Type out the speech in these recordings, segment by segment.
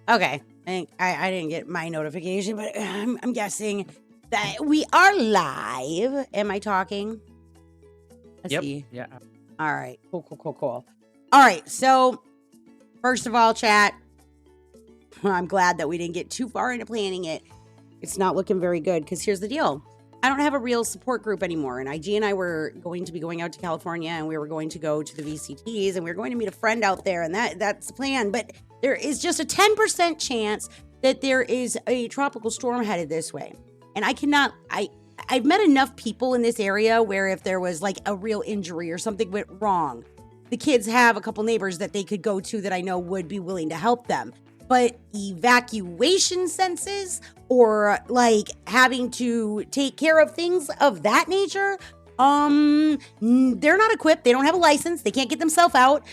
Okay. I didn't get my notification, but I'm guessing that we are live. Am I talking? Let's see. Yeah. All right. Cool. All right. So, first of all, chat, I'm glad that we didn't get too far into planning it. It's not looking very good because here's the deal. I don't have a real support group anymore. And IG and I were going to be going out to California, and we were going to go to the VCTs, and we were going to meet a friend out there, and that's the plan. But there is just a 10% chance that there is a tropical storm headed this way. And I've met enough people in this area where if there was like a real injury or something went wrong, the kids have a couple neighbors that they could go to that I know would be willing to help them. But evacuation senses or like having to take care of things of that nature, they're not equipped. They don't have a license. They can't get themselves out.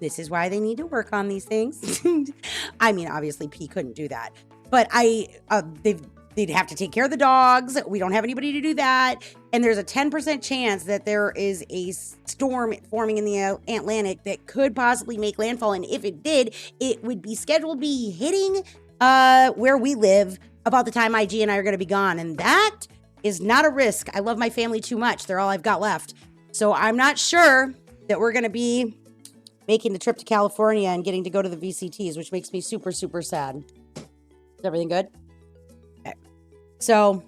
This is why they need to work on these things. I mean, obviously P couldn't do that, but they'd have to take care of the dogs. We don't have anybody to do that. And there's a 10% chance that there is a storm forming in the Atlantic that could possibly make landfall. And if it did, it would be scheduled to be hitting where we live about the time IG and I are going to be gone. And that is not a risk. I love my family too much. They're all I've got left. So I'm not sure that we're going to be making the trip to California and getting to go to the VCTs, which makes me super, super sad. Is everything good? Okay. So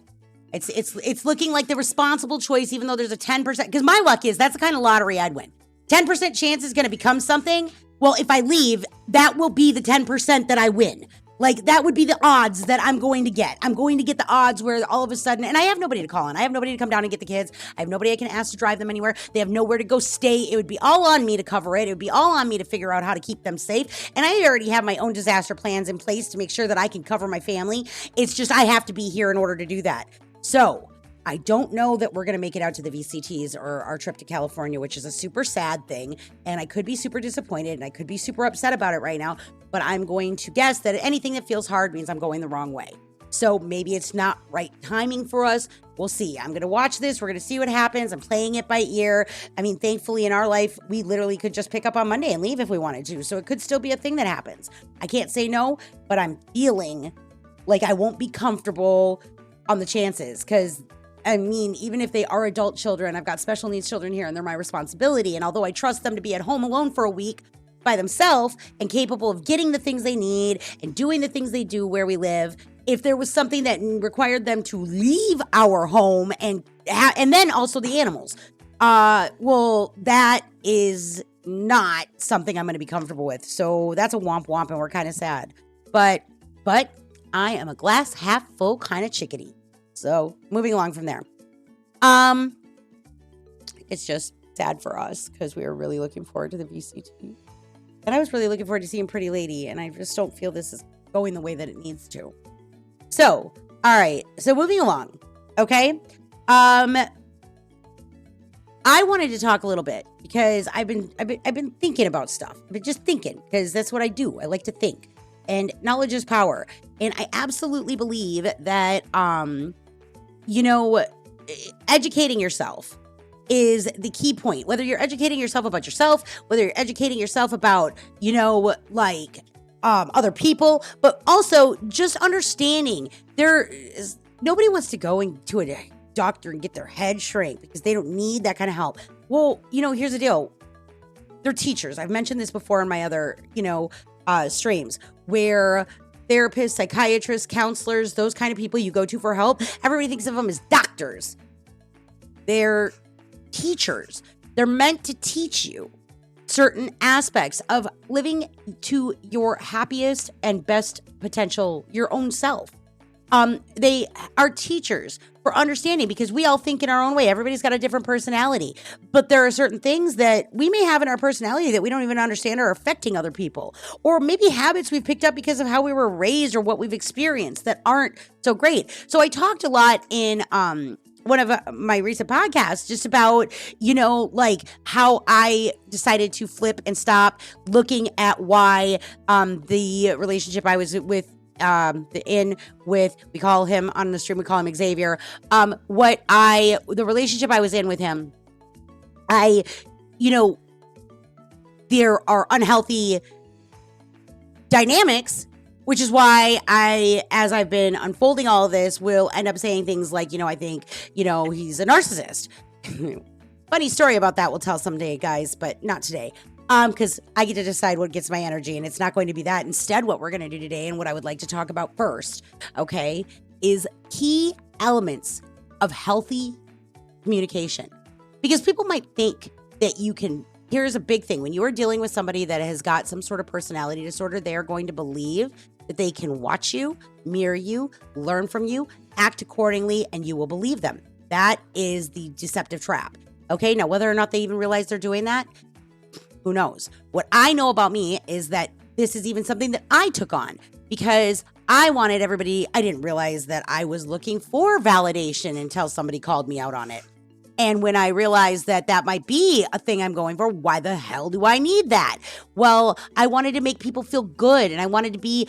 it's looking like the responsible choice, even though there's a 10%, because my luck is that's the kind of lottery I'd win. 10% chance is going to become something. Well, if I leave, that will be the 10% that I win. Like, that would be the odds that I'm going to get. I'm going to get the odds where all of a sudden, and I have nobody to call on. I have nobody to come down and get the kids. I have nobody I can ask to drive them anywhere. They have nowhere to go stay. It would be all on me to cover it. It would be all on me to figure out how to keep them safe. And I already have my own disaster plans in place to make sure that I can cover my family. It's just I have to be here in order to do that. So I don't know that we're going to make it out to the VCTs or our trip to California, which is a super sad thing. And I could be super disappointed and I could be super upset about it right now. But I'm going to guess that anything that feels hard means I'm going the wrong way. So maybe it's not right timing for us. We'll see. I'm going to watch this. We're going to see what happens. I'm playing it by ear. I mean, thankfully in our life, we literally could just pick up on Monday and leave if we wanted to. So it could still be a thing that happens. I can't say no, but I'm feeling like I won't be comfortable on the chances because I mean, even if they are adult children, I've got special needs children here and they're my responsibility. And although I trust them to be at home alone for a week by themselves and capable of getting the things they need and doing the things they do where we live, if there was something that required them to leave our home and then also the animals, well, that is not something I'm going to be comfortable with. So that's a womp womp and we're kind of sad. But I am a glass half full kind of chickadee. So moving along from there. It's just sad for us because we were really looking forward to the VCT. And I was really looking forward to seeing Pretty Lady, and I just don't feel this is going the way that it needs to. So, all right. So moving along. Okay. I wanted to talk a little bit because I've been thinking about stuff. I've been just thinking because that's what I do. I like to think. And knowledge is power. And I absolutely believe that educating yourself is the key point. Whether you're educating yourself about yourself, whether you're educating yourself about, other people, but also just understanding nobody wants to go into a doctor and get their head shrink because they don't need that kind of help. Well, here's the deal. They're teachers. I've mentioned this before in my other, streams where therapists, psychiatrists, counselors, those kind of people you go to for help, everybody thinks of them as doctors. They're teachers. They're meant to teach you certain aspects of living to your happiest and best potential, your own self. They are teachers for understanding because we all think in our own way. Everybody's got a different personality, but there are certain things that we may have in our personality that we don't even understand are affecting other people, or maybe habits we've picked up because of how we were raised or what we've experienced that aren't so great. So I talked a lot in, one of my recent podcasts just about, how I decided to flip and stop looking at why, the relationship I was with, we call him on the stream, we call him Xavier. The relationship I was in with him, there are unhealthy dynamics, which is why as I've been unfolding all of this, will end up saying things like, I think, he's a narcissist. Funny story about that we'll tell someday, guys, but not today. Because I get to decide what gets my energy, and it's not going to be that. Instead, what we're going to do today, and what I would like to talk about first, okay, is key elements of healthy communication. Because people might think that here's a big thing. When you are dealing with somebody that has got some sort of personality disorder, they are going to believe that they can watch you, mirror you, learn from you, act accordingly, and you will believe them. That is the deceptive trap. Okay, now whether or not they even realize they're doing that, who knows? What I know about me is that this is even something that I took on because I wanted everybody, I didn't realize that I was looking for validation until somebody called me out on it. And when I realized that that might be a thing I'm going for, why the hell do I need that? Well, I wanted to make people feel good, and I wanted to be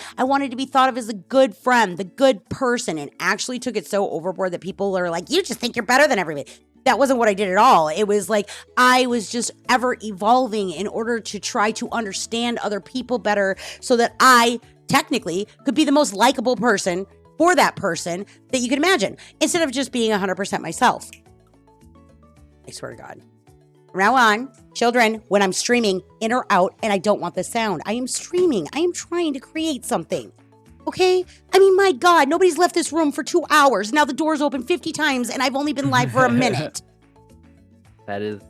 thought of as a good friend, the good person, and actually took it so overboard that people are like, you just think you're better than everybody. That wasn't what I did at all. It was like I was just ever evolving in order to try to understand other people better so that I technically could be the most likable person for that person that you could imagine, instead of just being 100% myself. I swear to God. From now on, children, when I'm streaming in or out and I don't want the sound, I am streaming. I am trying to create something. Okay? I mean, my God, nobody's left this room for 2 hours. Now the door's open 50 times and I've only been live for a minute. That is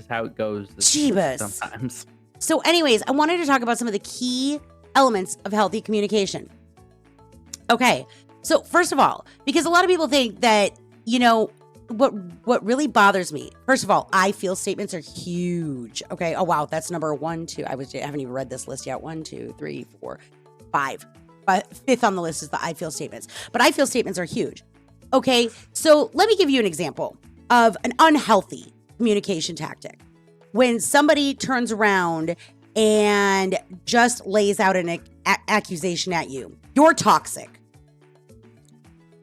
how it goes. Jeebus. Sometimes. So anyways, I wanted to talk about some of the key elements of healthy communication. Okay. So first of all, because a lot of people think that, what really bothers me, first of all, I feel statements are huge. Okay. Oh, wow. That's number 1, 2. I haven't even read this list yet. 1, 2, 3, 4, 5. But 5th on the list is the I feel statements. But I feel statements are huge. Okay. So let me give you an example of an unhealthy communication tactic. When somebody turns around and just lays out an accusation at you, you're toxic.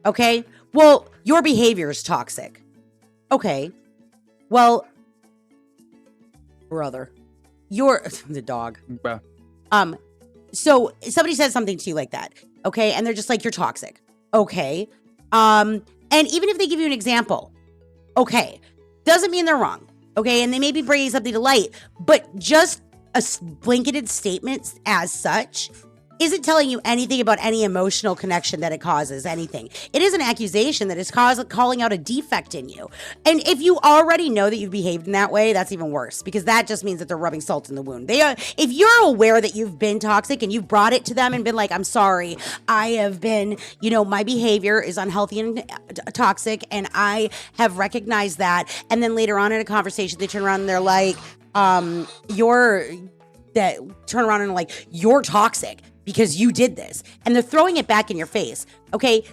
Okay. Well, your behavior is toxic. Okay. Well, brother, you're the dog. Bro. So somebody says something to you like that. Okay. And they're just like, you're toxic. Okay. And even if they give you an example, okay, doesn't mean they're wrong. Okay. And they may be bringing something to light, but just a blanketed statement as such isn't telling you anything about any emotional connection that it causes, anything. It is an accusation that is calling out a defect in you. And if you already know that you've behaved in that way, that's even worse, because that just means that they're rubbing salt in the wound. If you're aware that you've been toxic and you've brought it to them and been like, I'm sorry, I have been, my behavior is unhealthy and toxic, and I have recognized that. And then later on in a conversation, they turn around and they're like, you're toxic because you did this. And they're throwing it back in your face. Okay.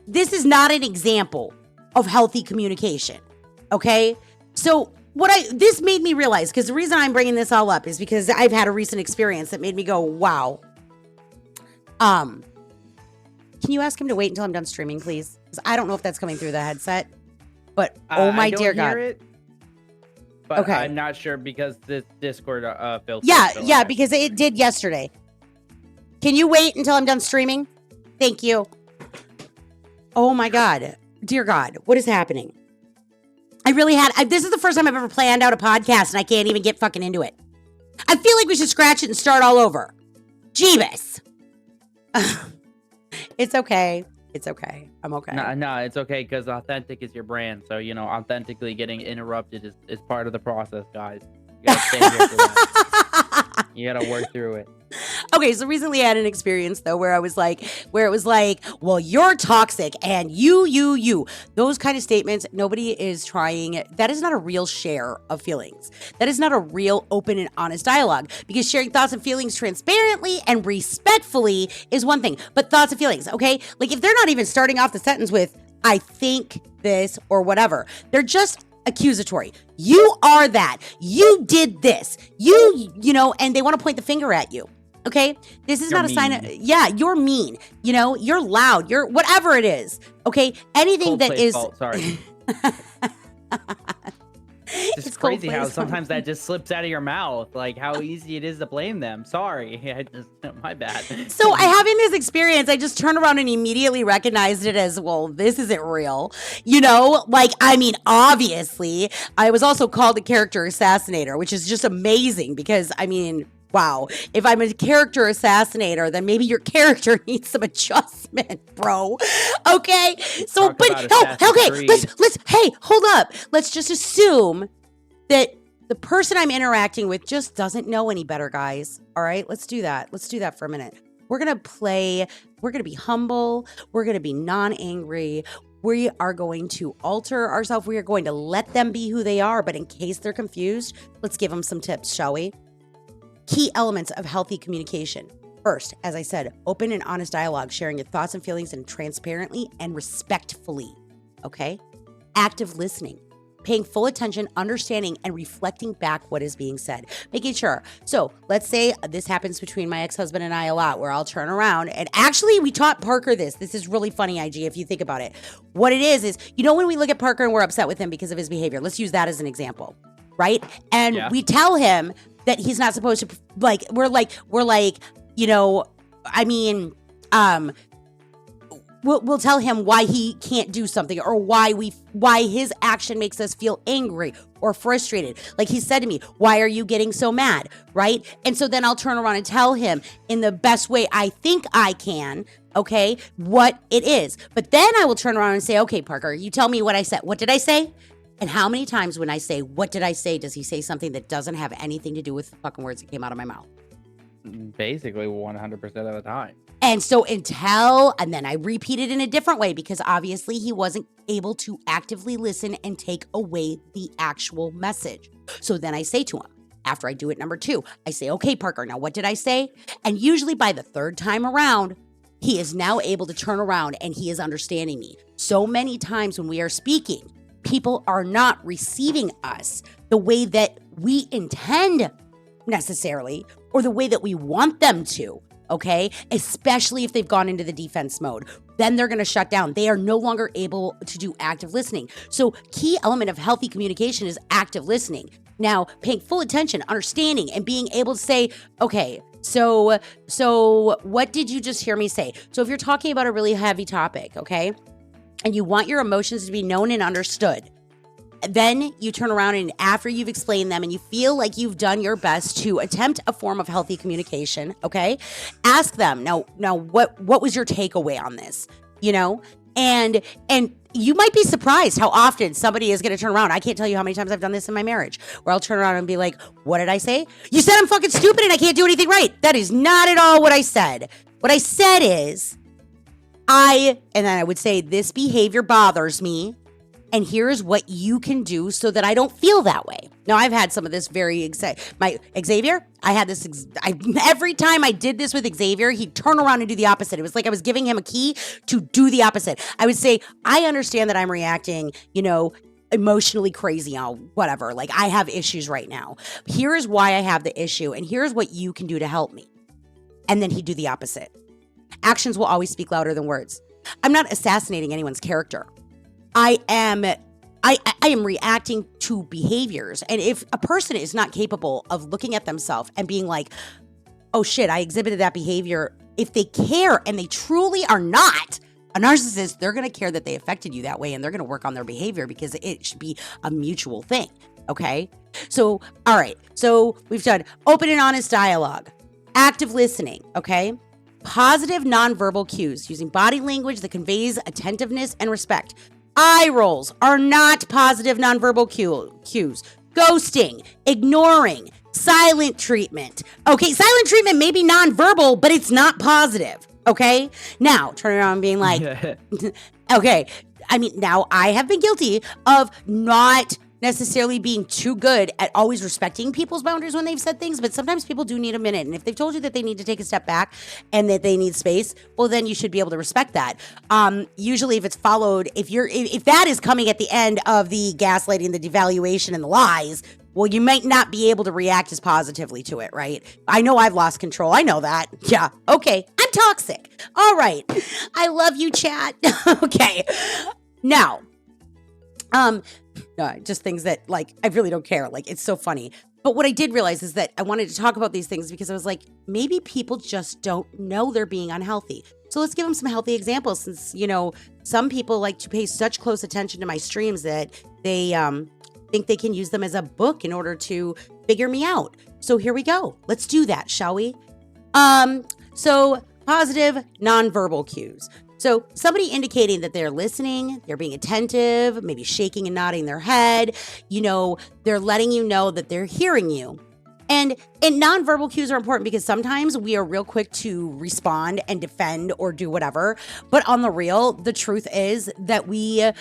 This is not an example of healthy communication. Okay. So this made me realize, because the reason I'm bringing this all up is because I've had a recent experience that made me go, wow. Can you ask him to wait until I'm done streaming, please? Because I don't know if that's coming through the headset, but oh my dear God. It, but okay. I'm not sure because this Discord filter. Yeah, because it did yesterday. Can you wait until I'm done streaming? Thank you. Oh my God. Dear God, what is happening? This is the first time I've ever planned out a podcast and I can't even get fucking into it. I feel like we should scratch it and start all over. Jeebus. It's okay. It's okay. I'm okay. No, it's okay because authentic is your brand. So, authentically getting interrupted is part of the process, guys. You gotta stay here for that. You gotta work through it. Okay, so recently I had an experience though where it was like, well, you're toxic and you. Those kind of statements, nobody is trying. That is not a real share of feelings. That is not a real open and honest dialogue, because sharing thoughts and feelings transparently and respectfully is one thing, but thoughts and feelings, okay? Like if they're not even starting off the sentence with, I think this or whatever, they're just accusatory. You are that. You did this. And they want to point the finger at you. Okay, this is not a sign of, you're mean, you're loud, you're whatever it is. Okay, anything that is, fault, sorry. It's just cold crazy how place. sometimes that just slips out of your mouth, like how easy it is to blame them. Sorry, my bad. So I having this experience, I just turned around and immediately recognized it as, well, this isn't real. You know, like, I mean, obviously, I was also called a character assassinator, which is just amazing because, I mean, wow, if I'm a character assassinator, then maybe your character needs some adjustment, bro. Okay, so, Talk but, about oh, Assassin's okay, Creed. let's, hey, hold up. Let's just assume that the person I'm interacting with just doesn't know any better, guys. All right, let's do that. Let's do that for a minute. We're going to be humble. We're going to be non-angry. We are going to alter ourselves. We are going to let them be who they are. But in case they're confused, let's give them some tips, shall we? Key elements of healthy communication. First, as I said, open and honest dialogue, sharing your thoughts and feelings and transparently and respectfully. Okay? Active listening. Paying full attention, understanding, and reflecting back what is being said. Making sure. So let's say this happens between my ex-husband and I a lot, where I'll turn around and actually we taught Parker this. This is really funny, IG, if you think about it. What it is, you know, when we look at Parker and we're upset with him because of his behavior, let's use that as an example, right? And we tell him that he's not supposed to, like, we're like, you know, I mean, We'll tell him why he can't do something or why his action makes us feel angry or frustrated. Like he said to me, why are you getting so mad, right? And so then I'll turn around and tell him in the best way I think I can, okay, what it is. But then I will turn around and say, okay, Parker, you tell me what I said. What did I say? And how many times when I say, what did I say, does he say something that doesn't have anything to do with the fucking words that came out of my mouth? Basically 100% of the time. And so and then I repeat it in a different way because obviously he wasn't able to actively listen and take away the actual message. So then I say to him, after I do it number 2, I say, okay, Parker, now what did I say? And usually by the 3rd time around, he is now able to turn around and he is understanding me. So many times when we are speaking, people are not receiving us the way that we intend necessarily or the way that we want them to. Okay, especially if they've gone into the defense mode, then they're going to shut down. They are no longer able to do active listening. So key element of healthy communication is active listening. Now, paying full attention, understanding, and being able to say, okay, so what did you just hear me say? So if you're talking about a really heavy topic, okay, and you want your emotions to be known and understood, then you turn around and after you've explained them and you feel like you've done your best to attempt a form of healthy communication, okay, ask them, now what was your takeaway on this, you know? And you might be surprised how often somebody is going to turn around. I can't tell you how many times I've done this in my marriage where I'll turn around and be like, what did I say? You said I'm fucking stupid and I can't do anything right. That is not at all what I said. What I said is, and then I would say, this behavior bothers me. And here's what you can do so that I don't feel that way. Now, I've had some of this very my Xavier, I had this, every time I did this with Xavier, he'd turn around and do the opposite. It was like I was giving him a key to do the opposite. I would say, I understand that I'm reacting, you know, emotionally crazy, whatever. Like I have issues right now. Here is why I have the issue. And here's what you can do to help me. And then he'd do the opposite. Actions will always speak louder than words. I'm not assassinating anyone's character. I am reacting to behaviors. And if a person is not capable of looking at themselves and being like, oh shit, I exhibited that behavior. If they care and they truly are not a narcissist, they're going to care that they affected you that way and they're going to work on their behavior because it should be a mutual thing. Okay. So, all right. So we've done open and honest dialogue, active listening. Okay. Positive nonverbal cues using body language that conveys attentiveness and respect. Eye rolls are not positive nonverbal cues. Ghosting, ignoring, silent treatment. Okay, silent treatment may be nonverbal, but it's not positive. Okay? Now, turn around and being like, okay, I mean, now I have been guilty of not necessarily being too good at always respecting people's boundaries when they've said things, but sometimes people do need a minute. And if they've told you that they need to take a step back and that they need space, well, then you should be able to respect that. Usually if it's followed, if that is coming at the end of the gaslighting, the devaluation and the lies, well, you might not be able to react as positively to it, right? I know I've lost control. I know that. Yeah. Okay. I'm toxic. All right. I love you, chat. Okay. Now, Um, just things that like I really don't care. Like it's so funny. But what I did realize is that I wanted to talk about these things because I was like, maybe people just don't know they're being unhealthy. So let's give them some healthy examples since, some people like to pay such close attention to my streams that they think they can use them as a book in order to figure me out. So here we go. Let's do that, shall we? So positive nonverbal cues. So somebody indicating that they're listening, they're being attentive, maybe shaking and nodding their head, they're letting you know that they're hearing you. And nonverbal cues are important because sometimes we are real quick to respond and defend or do whatever. But on the real, the truth is that we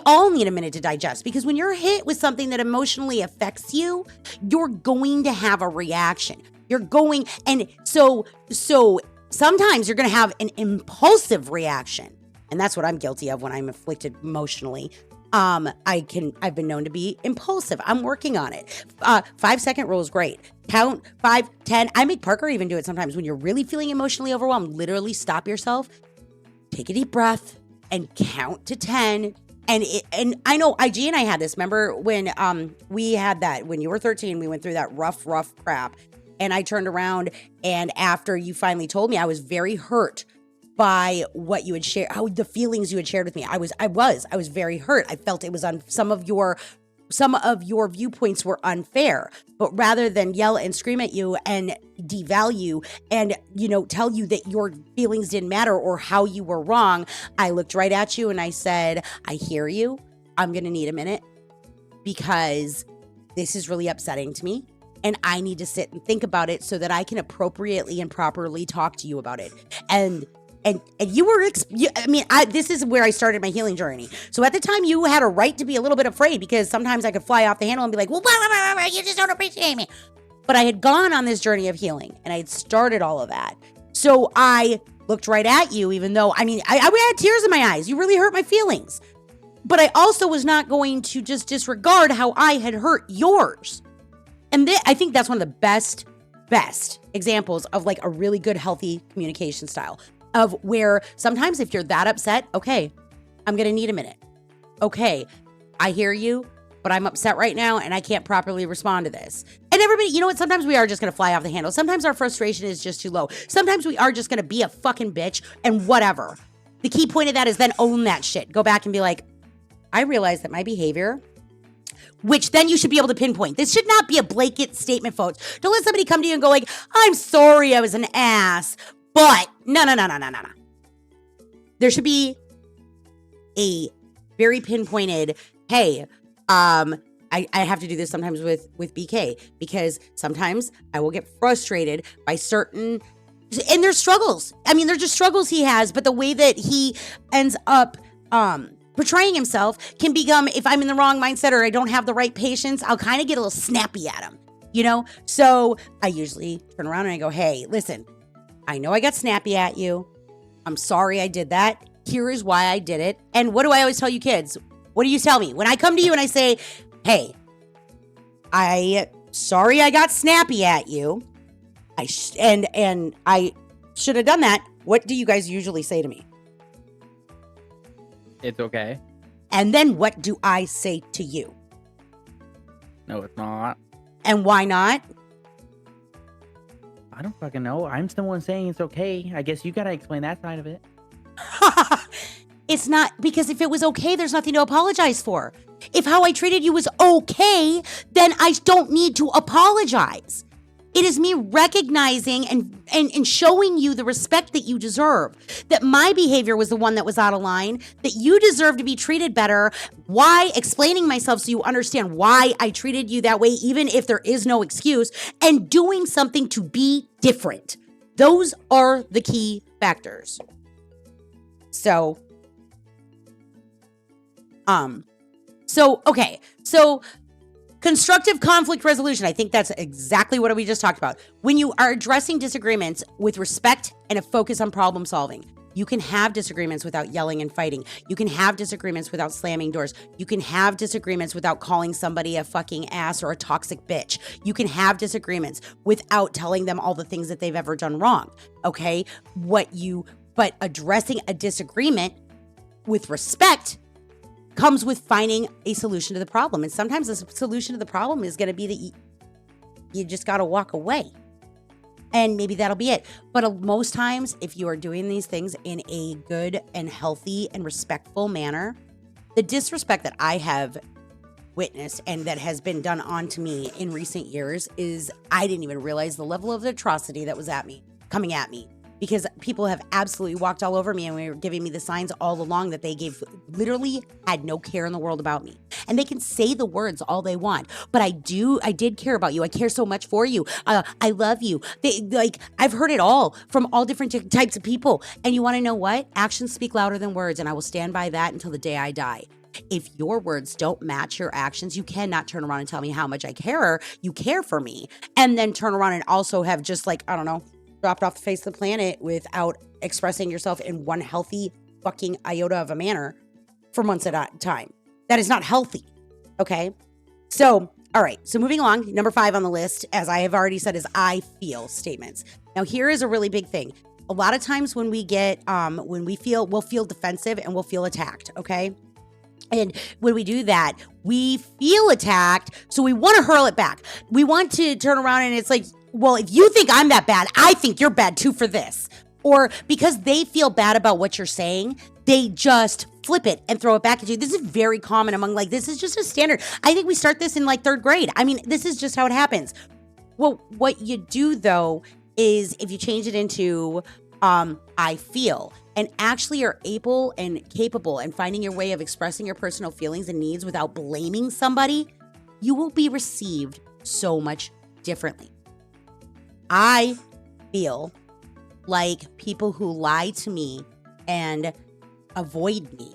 all need a minute to digest, because when you're hit with something that emotionally affects you, you're going to have a reaction. So sometimes you're going to have an impulsive reaction. And that's what I'm guilty of when I'm afflicted emotionally. I've been known to be impulsive. I'm working on it. 5-second rule is great. Count 5, 10. I make Parker even do it sometimes when you're really feeling emotionally overwhelmed. Literally stop yourself, take a deep breath, and count to 10. And I know IG and I had this. Remember when we had that when you were 13, we went through that rough crap. And I turned around, and after you finally told me, I was very hurt by what you had shared, how the feelings you had shared with me. I was very hurt. I felt it was some of your viewpoints were unfair. But rather than yell and scream at you and devalue and, tell you that your feelings didn't matter or how you were wrong, I looked right at you and I said, I hear you. I'm going to need a minute because this is really upsetting to me. And I need to sit and think about it so that I can appropriately and properly talk to you about it. And you were, this is where I started my healing journey. So at the time, you had a right to be a little bit afraid because sometimes I could fly off the handle and be like, well, you just don't appreciate me. But I had gone on this journey of healing and I had started all of that. So I looked right at you, even though, I had tears in my eyes. You really hurt my feelings. But I also was not going to just disregard how I had hurt yours. And I think that's one of the best examples of like a really good, healthy communication style of where sometimes if you're that upset, okay, I'm going to need a minute. Okay, I hear you, but I'm upset right now and I can't properly respond to this. And everybody, you know what? Sometimes we are just going to fly off the handle. Sometimes our frustration is just too low. Sometimes we are just going to be a fucking bitch and whatever. The key point of that is then own that shit. Go back and be like, I realize that my behavior, which then you should be able to pinpoint. This should not be a blanket statement, folks. Don't let somebody come to you and go like, I'm sorry I was an ass, but no. There should be a very pinpointed, hey, I have to do this sometimes with BK because sometimes I will get frustrated by certain, and there's struggles. They're just struggles he has, but the way that he ends up, portraying himself can become, if I'm in the wrong mindset or I don't have the right patience, I'll kind of get a little snappy at him, So I usually turn around and I go, hey, listen, I know I got snappy at you. I'm sorry I did that. Here is why I did it. And what do I always tell you kids? What do you tell me? When I come to you and I say, hey, sorry I got snappy at you. And I should have done that. What do you guys usually say to me? It's okay. And then what do I say to you? No, it's not. And why not? I don't fucking know. I'm the one saying it's okay. I guess you gotta explain that side of it. It's not, because if it was okay, there's nothing to apologize for. If how I treated you was okay, then I don't need to apologize. It is me recognizing and showing you the respect that you deserve, that my behavior was the one that was out of line, that you deserve to be treated better, why, explaining myself so you understand why I treated you that way, even if there is no excuse, and doing something to be different. Those are the key factors. So constructive conflict resolution. I think that's exactly what we just talked about. When you are addressing disagreements with respect and a focus on problem solving, you can have disagreements without yelling and fighting. You can have disagreements without slamming doors. You can have disagreements without calling somebody a fucking ass or a toxic bitch. You can have disagreements without telling them all the things that they've ever done wrong. Okay? But addressing a disagreement with respect comes with finding a solution to the problem. And sometimes the solution to the problem is going to be that you just got to walk away. And maybe that'll be it. But most times, if you are doing these things in a good and healthy and respectful manner, the disrespect that I have witnessed and that has been done onto me in recent years is I didn't even realize the level of atrocity that was coming at me. Because people have absolutely walked all over me and were giving me the signs all along that they literally had no care in the world about me. And they can say the words all they want, but I did care about you. I care so much for you. I love you. I've heard it all from all different types of people. And you want to know what? Actions speak louder than words, and I will stand by that until the day I die. If your words don't match your actions, you cannot turn around and tell me how much I care. You care for me, and then turn around and also have just dropped off the face of the planet without expressing yourself in one healthy fucking iota of a manner for months at a time. That is not healthy. Okay. So, all right. So moving along, number 5 on the list, as I have already said, is I feel statements. Now here is a really big thing. A lot of times when we get, we'll feel defensive and we'll feel attacked. Okay. And when we do that, we feel attacked. So we want to hurl it back. We want to turn around and it's like, well, if you think I'm that bad, I think you're bad too for this. Or because they feel bad about what you're saying, they just flip it and throw it back at you. This is very common among this is just a standard. I think we start this in 3rd grade. I mean, this is just how it happens. Well, what you do though is if you change it into I feel, and actually are able and capable and finding your way of expressing your personal feelings and needs without blaming somebody, you will be received so much differently. I feel like people who lie to me and avoid me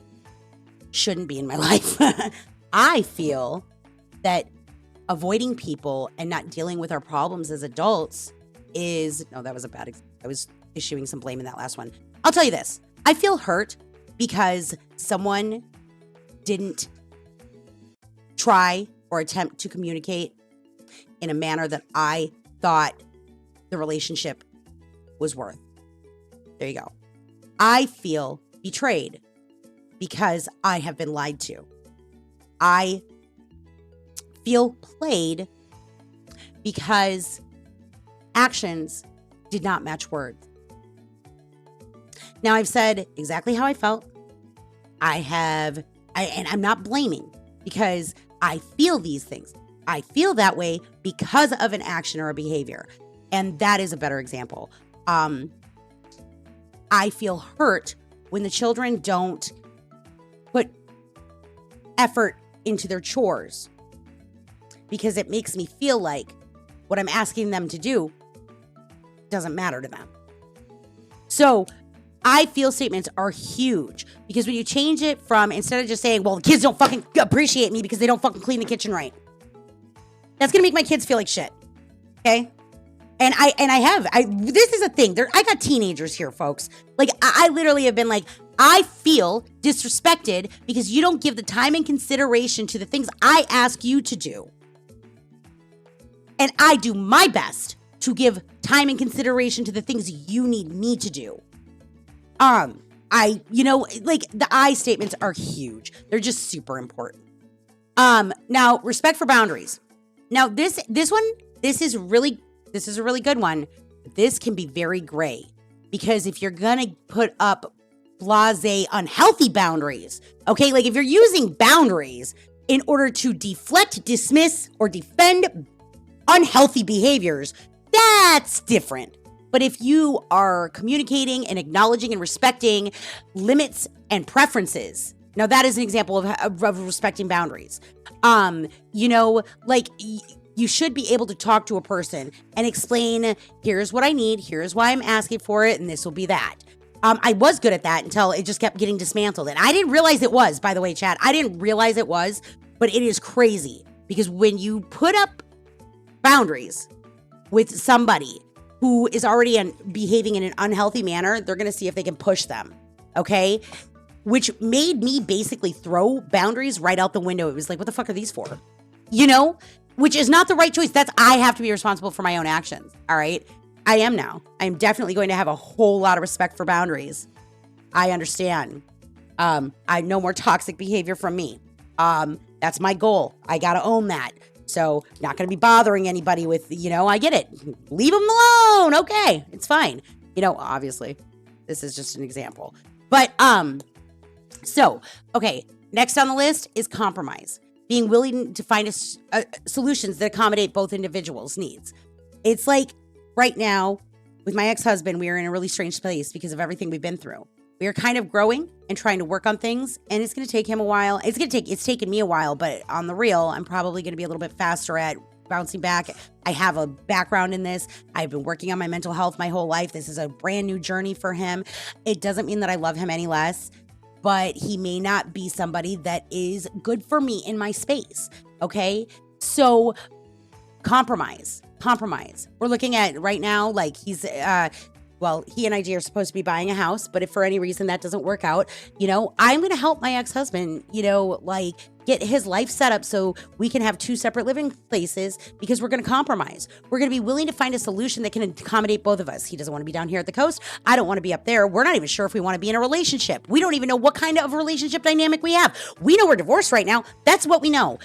shouldn't be in my life. I feel that avoiding people and not dealing with our problems as adults that was a bad example. I was issuing some blame in that last one. I'll tell you this. I feel hurt because someone didn't try or attempt to communicate in a manner that I thought the relationship was worth. There you go. I feel betrayed because I have been lied to. I feel played because actions did not match words. Now, I've said exactly how I felt. And I'm not blaming because I feel these things. I feel that way because of an action or a behavior. And that is a better example. I feel hurt when the children don't put effort into their chores because it makes me feel like what I'm asking them to do doesn't matter to them. So I feel statements are huge because when you change it from, instead of just saying, well, the kids don't fucking appreciate me because they don't fucking clean the kitchen right. That's going to make my kids feel like shit. Okay. And this is a thing. I got teenagers here, folks. I literally have been like, I feel disrespected because you don't give the time and consideration to the things I ask you to do. And I do my best to give time and consideration to the things you need me to do. The I statements are huge. They're just super important. Now, respect for boundaries. Now, this is a really good one. This can be very gray because if you're going to put up blasé, unhealthy boundaries, okay, if you're using boundaries in order to deflect, dismiss, or defend unhealthy behaviors, that's different. But if you are communicating and acknowledging and respecting limits and preferences, now that is an example of respecting boundaries. You should be able to talk to a person and explain, here's what I need, here's why I'm asking for it, and this will be that. I was good at that until it just kept getting dismantled. And I didn't realize it was, by the way, chat. I didn't realize it was, but it is crazy. Because when you put up boundaries with somebody who is already behaving in an unhealthy manner, they're going to see if they can push them, okay? Which made me basically throw boundaries right out the window. It was like, what the fuck are these for? Which is not the right choice. I have to be responsible for my own actions, all right? I am now. I'm definitely going to have a whole lot of respect for boundaries. I understand. I no more toxic behavior from me. That's my goal. I got to own that. So not going to be bothering anybody with, I get it. Leave them alone. Okay. It's fine. Obviously this is just an example, but, so, okay. Next on the list is compromise, being willing to find solutions that accommodate both individuals' needs. It's like right now with my ex-husband, we are in a really strange place because of everything we've been through. We are kind of growing and trying to work on things, and it's going to take him a while. It's taken me a while, but on the real, I'm probably going to be a little bit faster at bouncing back. I have a background in this. I've been working on my mental health my whole life. This is a brand new journey for him. It doesn't mean that I love him any less, but he may not be somebody that is good for me in my space. Okay. So compromise. We're looking at right now, like he and I are supposed to be buying a house, but if for any reason that doesn't work out, I'm going to help my ex-husband, get his life set up so we can have two separate living places, because we're going to compromise. We're going to be willing to find a solution that can accommodate both of us. He doesn't want to be down here at the coast. I don't want to be up there. We're not even sure if we want to be in a relationship. We don't even know what kind of relationship dynamic we have. We know we're divorced right now. That's what we know.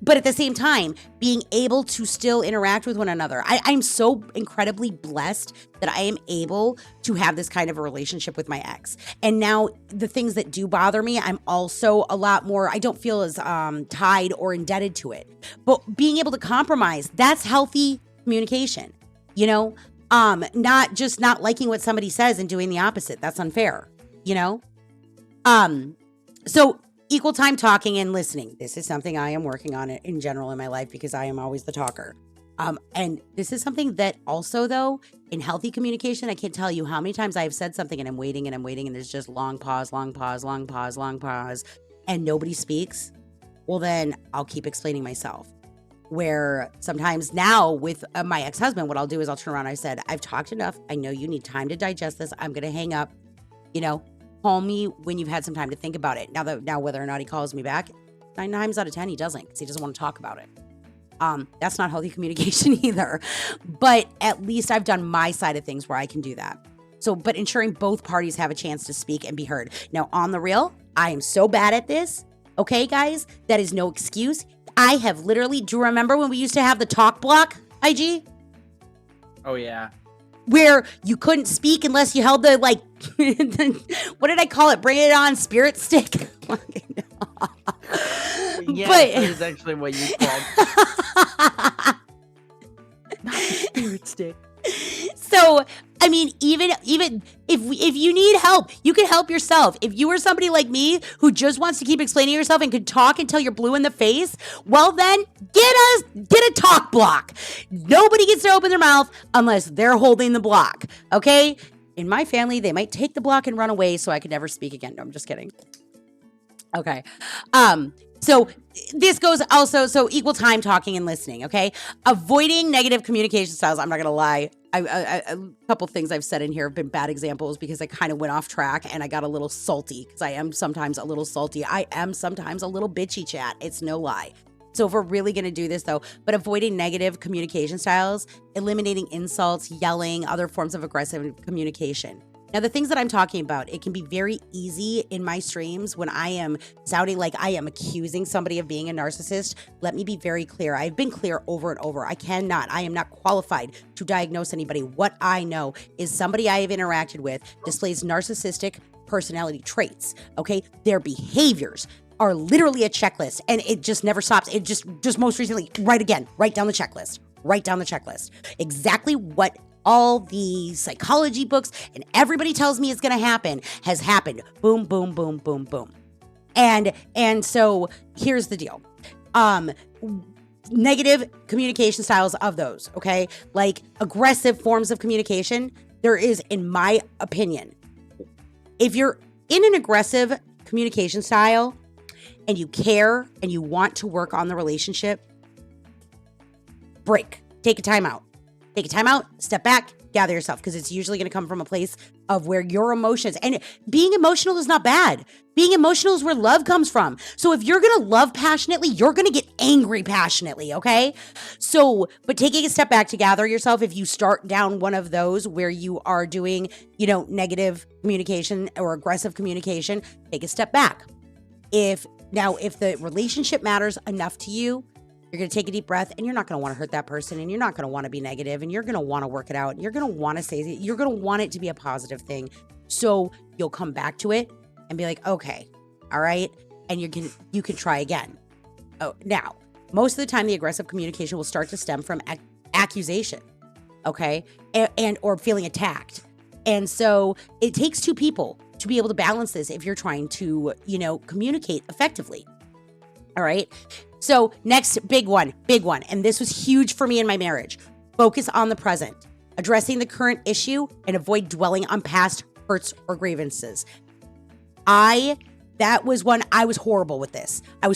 But at the same time, being able to still interact with one another. I'm so incredibly blessed that I am able to have this kind of a relationship with my ex. And now the things that do bother me, I'm also a lot more, I don't feel as tied or indebted to it. But being able to compromise, that's healthy communication, not just not liking what somebody says and doing the opposite. That's unfair, So equal time talking and listening. This is something I am working on in general in my life because I am always the talker. And this is something that also, though, in healthy communication, I can't tell you how many times I have said something and I'm waiting and there's just long pause, and nobody speaks. Well, then I'll keep explaining myself. Where sometimes now with my ex-husband, what I'll do is I'll turn around. I said, I've talked enough. I know you need time to digest this. I'm going to hang up, Call me when you've had some time to think about it. Now whether or not he calls me back, 9 times out of 10 he doesn't, because he doesn't want to talk about it. That's not healthy communication either. But at least I've done my side of things where I can do that. So, but ensuring both parties have a chance to speak and be heard. Now, on the real, I am so bad at this. Okay, guys, that is no excuse. I have literally. Do you remember when we used to have the talk block, IG? Oh yeah. Where you couldn't speak unless you held the, what did I call it? Bring it on spirit stick. Yeah, that is actually what you called. Not the spirit stick. So, I mean, even if you need help, you can help yourself. If you were somebody like me who just wants to keep explaining yourself and could talk until you're blue in the face, well then get a talk block. Nobody gets to open their mouth unless they're holding the block. Okay? In my family, they might take the block and run away so I could never speak again. No, I'm just kidding. Okay. So this goes also, so equal time talking and listening, okay? Avoiding negative communication styles. I'm not going to lie. A couple things I've said in here have been bad examples because I kind of went off track and I got a little salty because I am sometimes a little salty. I am sometimes a little bitchy, chat. It's no lie. So if we're really going to do this though, but avoiding negative communication styles, eliminating insults, yelling, other forms of aggressive communication. Now, the things that I'm talking about, it can be very easy in my streams when I am sounding like I am accusing somebody of being a narcissist. Let me be very clear. I've been clear over and over. I am not qualified to diagnose anybody. What I know is somebody I have interacted with displays narcissistic personality traits, okay? Their behaviors are literally a checklist and it just never stops. It just most recently, write down the checklist. Exactly what all the psychology books and everybody tells me is going to happen has happened. Boom, boom, boom, boom, boom. And so here's the deal. Negative communication styles of those, okay? Like aggressive forms of communication, there is, in my opinion, if you're in an aggressive communication style and you care and you want to work on the relationship, break, take a time out. Step back, gather yourself, because it's usually going to come from a place of where your emotions, and being emotional is not bad. Being emotional is where love comes from. So if you're going to love passionately, you're going to get angry passionately, okay? So, but taking a step back to gather yourself, if you start down one of those where you are doing, negative communication or aggressive communication, take a step back. If the relationship matters enough to you, you're going to take a deep breath, and you're not going to want to hurt that person, and you're not going to want to be negative, and you're going to want to work it out, and you're going to want to say, you're going to want it to be a positive thing. So you'll come back to it and be like, okay, all right, and you can try again. Oh, now, most of the time, the aggressive communication will start to stem from accusation, okay, and or feeling attacked. And so it takes two people to be able to balance this if you're trying to, communicate effectively. All right. So next big one. And this was huge for me in my marriage. Focus on the present, addressing the current issue, and avoid dwelling on past hurts or grievances. That was one, I was horrible with this. I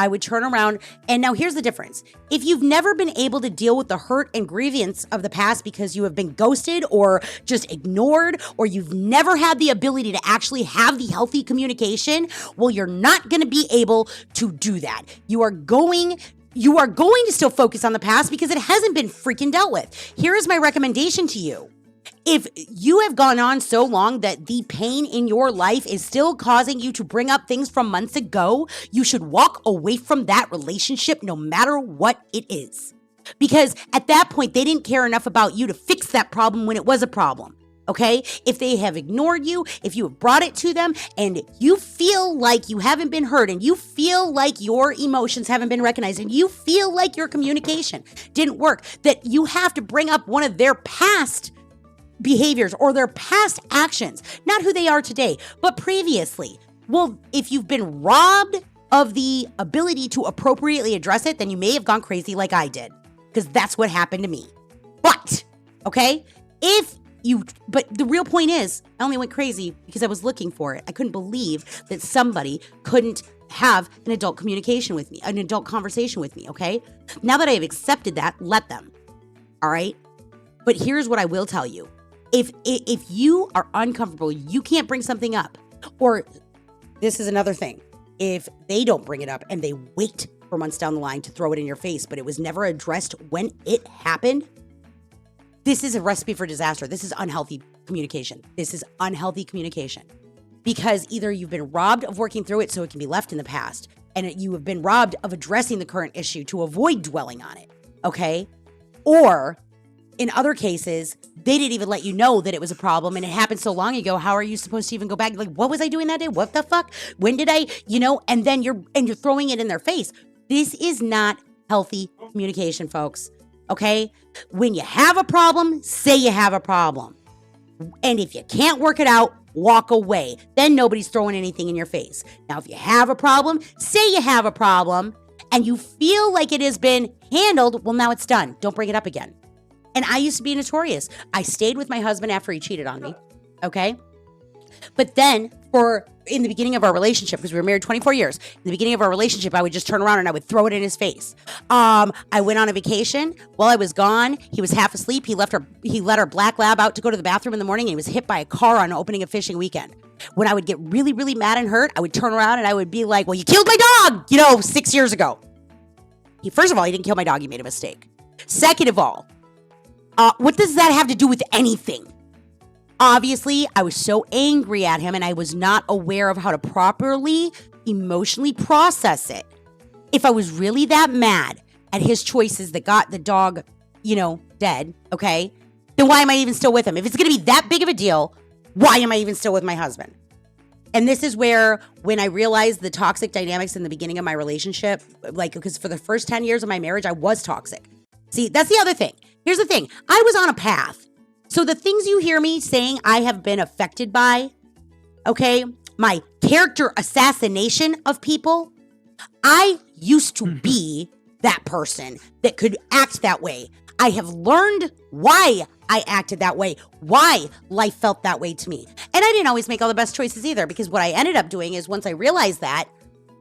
would turn around, and now here's the difference. If you've never been able to deal with the hurt and grievance of the past because you have been ghosted or just ignored, or you've never had the ability to actually have the healthy communication, well, you're not going to be able to do that. You are going to still focus on the past because it hasn't been freaking dealt with. Here is my recommendation to you. If you have gone on so long that the pain in your life is still causing you to bring up things from months ago, you should walk away from that relationship no matter what it is. Because at that point, they didn't care enough about you to fix that problem when it was a problem. Okay? If they have ignored you, if you have brought it to them and you feel like you haven't been heard, and you feel like your emotions haven't been recognized, and you feel like your communication didn't work, that you have to bring up one of their past behaviors or their past actions, not who they are today, but previously. Well, if you've been robbed of the ability to appropriately address it, then you may have gone crazy like I did, because that's what happened to me. But, okay, but the real point is, I only went crazy because I was looking for it. I couldn't believe that somebody couldn't have an adult communication with me, an adult conversation with me, okay? Now that I have accepted that, let them, all right? But here's what I will tell you. If you are uncomfortable, you can't bring something up, or this is another thing. If they don't bring it up and they wait for months down the line to throw it in your face, but it was never addressed when it happened, this is a recipe for disaster. This is unhealthy communication. Because either you've been robbed of working through it so it can be left in the past, and you have been robbed of addressing the current issue to avoid dwelling on it, okay? Or in other cases, they didn't even let you know that it was a problem, and it happened so long ago. How are you supposed to even go back? Like, what was I doing that day? What the fuck? When did I, and then you're throwing it in their face. This is not healthy communication, folks. Okay? When you have a problem, say you have a problem. And if you can't work it out, walk away. Then nobody's throwing anything in your face. Now, if you have a problem, say you have a problem, and you feel like it has been handled, well, now it's done. Don't bring it up again. And I used to be notorious. I stayed with my husband after he cheated on me, okay? But then in the beginning of our relationship, because we were married 24 years, in the beginning of our relationship, I would just turn around and I would throw it in his face. I went on a vacation. While I was gone, he was half asleep. He let our black lab out to go to the bathroom in the morning, and he was hit by a car on opening a fishing weekend. When I would get really, really mad and hurt, I would turn around and I would be like, well, you killed my dog, 6 years ago. First of all, he didn't kill my dog. He made a mistake. Second of all, what does that have to do with anything? Obviously, I was so angry at him and I was not aware of how to properly emotionally process it. If I was really that mad at his choices that got the dog, dead, okay, then why am I even still with him? If it's going to be that big of a deal, why am I even still with my husband? And this is where, when I realized the toxic dynamics in the beginning of my relationship, because for the first 10 years of my marriage, I was toxic. See, that's the other thing. Here's the thing. I was on a path. So the things you hear me saying I have been affected by, okay, my character assassination of people, I used to be that person that could act that way. I have learned why I acted that way, why life felt that way to me. And I didn't always make all the best choices either, because what I ended up doing is, once I realized that,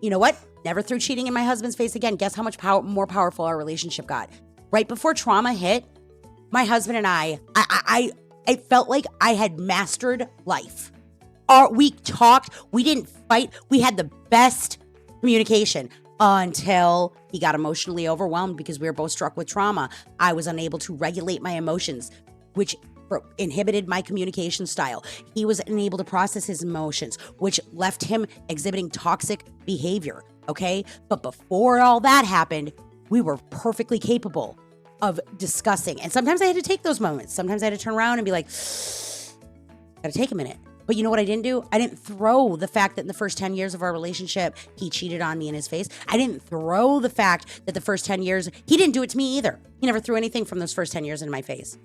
you know what? Never threw cheating in my husband's face again. Guess how much more powerful our relationship got? Right before trauma hit, my husband and I it felt like I had mastered life. We talked, we didn't fight, we had the best communication until he got emotionally overwhelmed because we were both struck with trauma. I was unable to regulate my emotions, which inhibited my communication style. He was unable to process his emotions, which left him exhibiting toxic behavior, okay? But before all that happened, we were perfectly capable of discussing. And sometimes I had to take those moments. Sometimes I had to turn around and be like, gotta take a minute. But you know what I didn't do? I didn't throw the fact that in the first 10 years of our relationship, he cheated on me in his face. I didn't throw the fact that the first 10 years, he didn't do it to me either. He never threw anything from those first 10 years in my face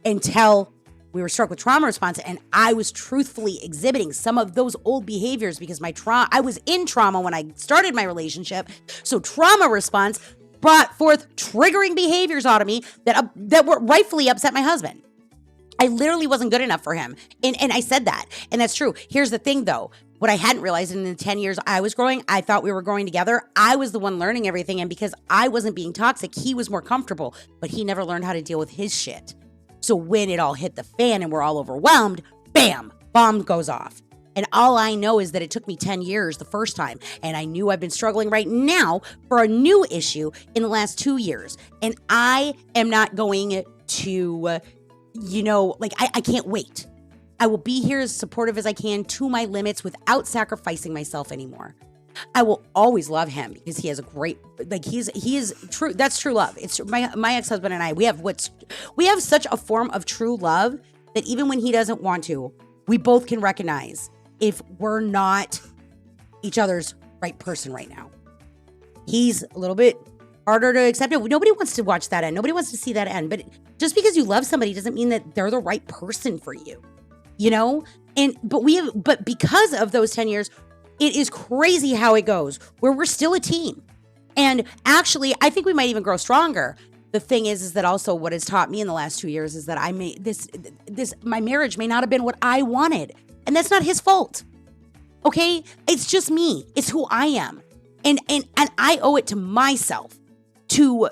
until we were struck with trauma response. And I was truthfully exhibiting some of those old behaviors because I was in trauma when I started my relationship. So trauma response brought forth triggering behaviors out of me that were rightfully upset my husband. I literally wasn't good enough for him. And I said that. And that's true. Here's the thing though. What I hadn't realized in the 10 years I was growing, I thought we were growing together. I was the one learning everything. And because I wasn't being toxic, he was more comfortable, but he never learned how to deal with his shit. So when it all hit the fan and we're all overwhelmed, bam, bomb goes off. And all I know is that it took me 10 years the first time. And I knew I've been struggling right now for a new issue in the last 2 years. And I am not going to, I can't wait. I will be here as supportive as I can to my limits without sacrificing myself anymore. I will always love him because he has a great, he is true. That's true love. It's my ex-husband and I, we have such a form of true love that even when he doesn't want to, we both can recognize if we're not each other's right person right now. He's a little bit harder to accept it. Nobody wants to watch that end. Nobody wants to see that end. But just because you love somebody doesn't mean that they're the right person for you, But because of those 10 years, it is crazy how it goes, where we're still a team. And actually, I think we might even grow stronger. The thing is that also what has taught me in the last 2 years is that my marriage may not have been what I wanted. And that's not his fault. Okay? It's just me. It's who I am. And I owe it to myself to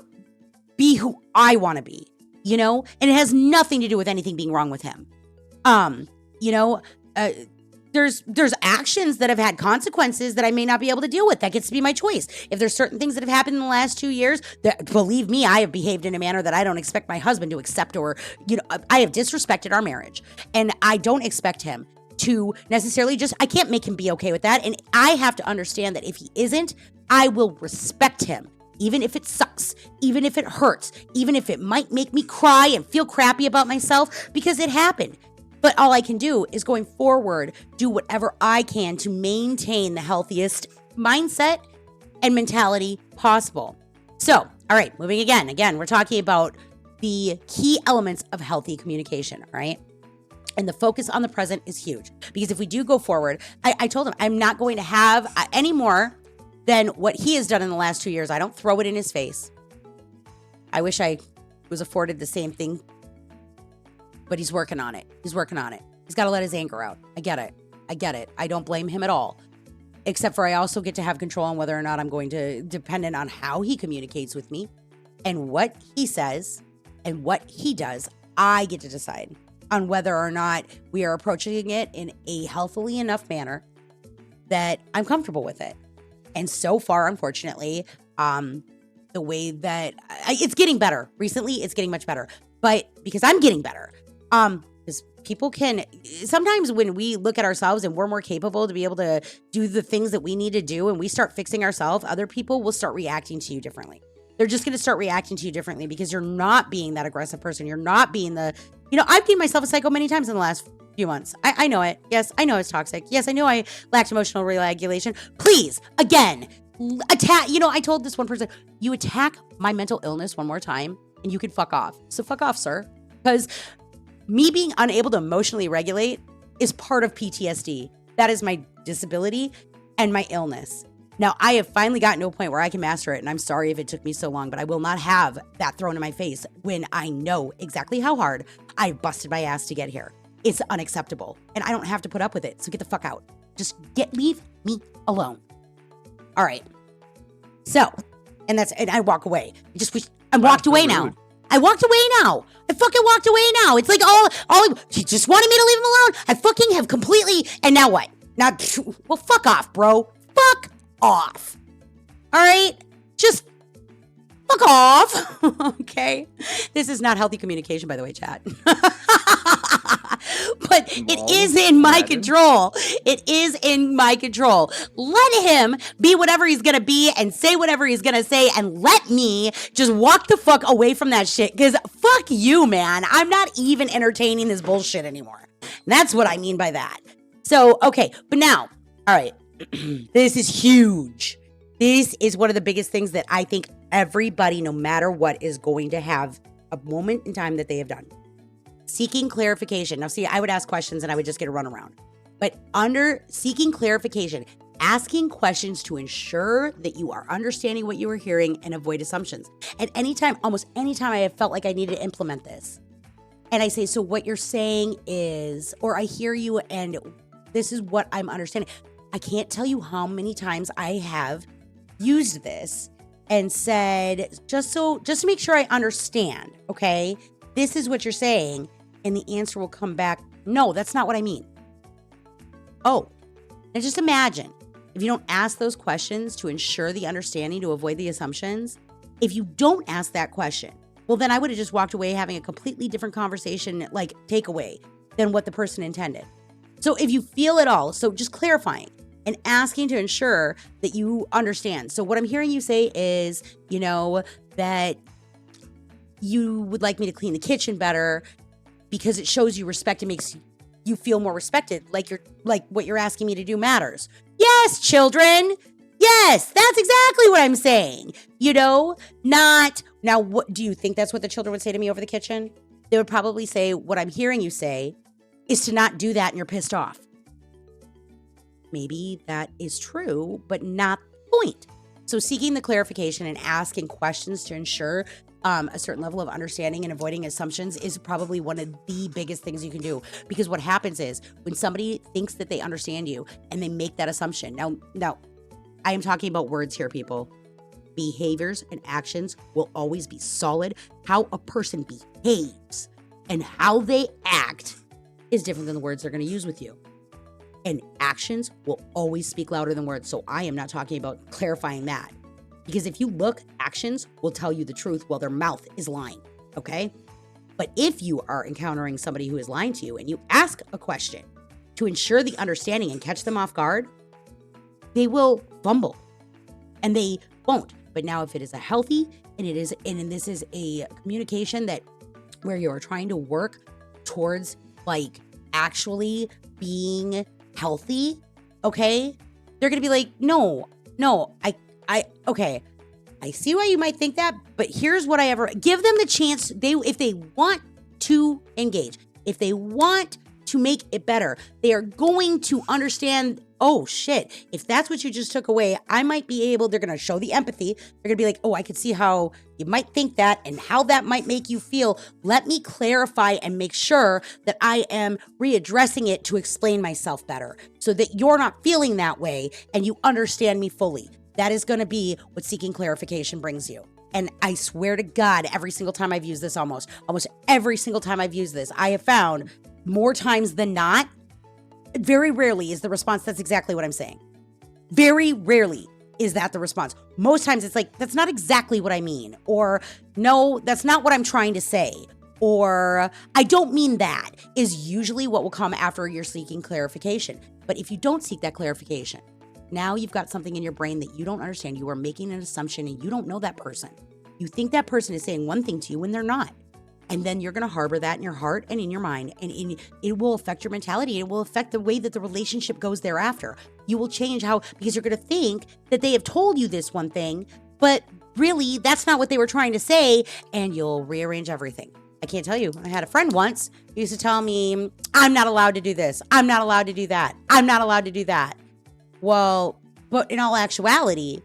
be who I want to be, And it has nothing to do with anything being wrong with him. There's actions that have had consequences that I may not be able to deal with. That gets to be my choice. If there's certain things that have happened in the last 2 years, that, believe me, I have behaved in a manner that I don't expect my husband to accept, or, I have disrespected our marriage. And I don't expect him to necessarily I can't make him be okay with that. And I have to understand that if he isn't, I will respect him. Even if it sucks, even if it hurts, even if it might make me cry and feel crappy about myself, because it happened. But all I can do is going forward, do whatever I can to maintain the healthiest mindset and mentality possible. So, all right, moving again. Again, we're talking about the key elements of healthy communication, all right? And the focus on the present is huge. Because if we do go forward, I told him I'm not going to have any more than what he has done in the last 2 years. I don't throw it in his face. I wish I was afforded the same thing. But he's working on it. He's got to let his anger out. I get it. I don't blame him at all. Except for I also get to have control on whether or not I'm going to, dependent on how he communicates with me and what he says and what he does, I get to decide on whether or not we are approaching it in a healthily enough manner that I'm comfortable with it. And so far, unfortunately, the way that it's getting better. Recently, it's getting much better. But because I'm getting better, because people can, sometimes when we look at ourselves and we're more capable to be able to do the things that we need to do and we start fixing ourselves, other people will start reacting to you differently. They're just going to start reacting to you differently because you're not being that aggressive person. You're not being I've deemed myself a psycho many times in the last few months. I know it. Yes, I know it's toxic. Yes, I know I lacked emotional regulation. Please, again, attack. I told this one person, you attack my mental illness one more time and you can fuck off. So fuck off, sir. Because me being unable to emotionally regulate is part of PTSD. That is my disability and my illness. Now, I have finally gotten to a point where I can master it, and I'm sorry if it took me so long, but I will not have that thrown in my face when I know exactly how hard I busted my ass to get here. It's unacceptable, and I don't have to put up with it, so get the fuck out. Just leave me alone. All right. So, and I walk away. I walked away now. I walked away now. I fucking walked away now. It's like he just wanted me to leave him alone. I fucking have completely, and now what? Now, well, fuck off, bro. Fuck off. All right? Just fuck off. Okay? This is not healthy communication, by the way, chat. But it is in my control. It is in my control. Let him be whatever he's going to be and say whatever he's going to say, and let me just walk the fuck away from that shit, because fuck you, man. I'm not even entertaining this bullshit anymore. And that's what I mean by that. So, okay, but now, all right, this is huge. This is one of the biggest things that I think everybody, no matter what, is going to have a moment in time that they have done. Seeking clarification. Now, see, I would ask questions and I would just get a runaround. But under seeking clarification, asking questions to ensure that you are understanding what you are hearing and avoid assumptions. At any time, almost any time, I have felt like I needed to implement this. And I say, so what you're saying is, or I hear you and this is what I'm understanding. I can't tell you how many times I have used this and said, just to make sure I understand, okay, this is what you're saying. And the answer will come back, no, that's not what I mean. Oh, and just imagine if you don't ask those questions to ensure the understanding, to avoid the assumptions. If you don't ask that question, well, then I would have just walked away having a completely different conversation, like takeaway, than what the person intended. So if you feel it all, so just clarifying and asking to ensure that you understand. So what I'm hearing you say is, that you would like me to clean the kitchen better because it shows you respect and makes you feel more respected, like what you're asking me to do matters. Yes, children. Yes, that's exactly what I'm saying. Not, now, what do you think that's what the children would say to me over the kitchen? They would probably say, what I'm hearing you say is to not do that and you're pissed off. Maybe that is true, but not the point. So seeking the clarification and asking questions to ensure a certain level of understanding and avoiding assumptions is probably one of the biggest things you can do. Because what happens is when somebody thinks that they understand you and they make that assumption. Now, I am talking about words here, people. Behaviors and actions will always be solid. How a person behaves and how they act is different than the words they're going to use with you. And actions will always speak louder than words. So I am not talking about clarifying that. Because if you look, actions will tell you the truth while their mouth is lying, okay? But if you are encountering somebody who is lying to you and you ask a question to ensure the understanding and catch them off guard, they will fumble and they won't. But now if it is a healthy and this is a communication that where you're trying to work towards like actually being healthy, okay? They're going to be like, no, okay, I see why you might think that, but here's what give them the chance. If they want to engage, if they want to make it better, they are going to understand, oh shit, if that's what you just took away, I might be able, they're going to show the empathy. They're going to be like, oh, I could see how you might think that and how that might make you feel. Let me clarify and make sure that I am readdressing it to explain myself better so that you're not feeling that way and you understand me fully. That is going to be what seeking clarification brings you. And I swear to God, every single time I've used this, almost every single time I've used this, I have found more times than not, very rarely is the response, that's exactly what I'm saying. Very rarely is that the response. Most times it's like, that's not exactly what I mean. Or no, that's not what I'm trying to say. Or I don't mean that is usually what will come after you're seeking clarification. But if you don't seek that clarification, now you've got something in your brain that you don't understand. You are making an assumption and you don't know that person. You think that person is saying one thing to you when they're not. And then you're going to harbor that in your heart and in your mind. And it will affect your mentality. It will affect the way that the relationship goes thereafter. You will change because you're going to think that they have told you this one thing, but really that's not what they were trying to say. And you'll rearrange everything. I can't tell you. I had a friend once who used to tell me, I'm not allowed to do this. I'm not allowed to do that. I'm not allowed to do that. Well, but in all actuality,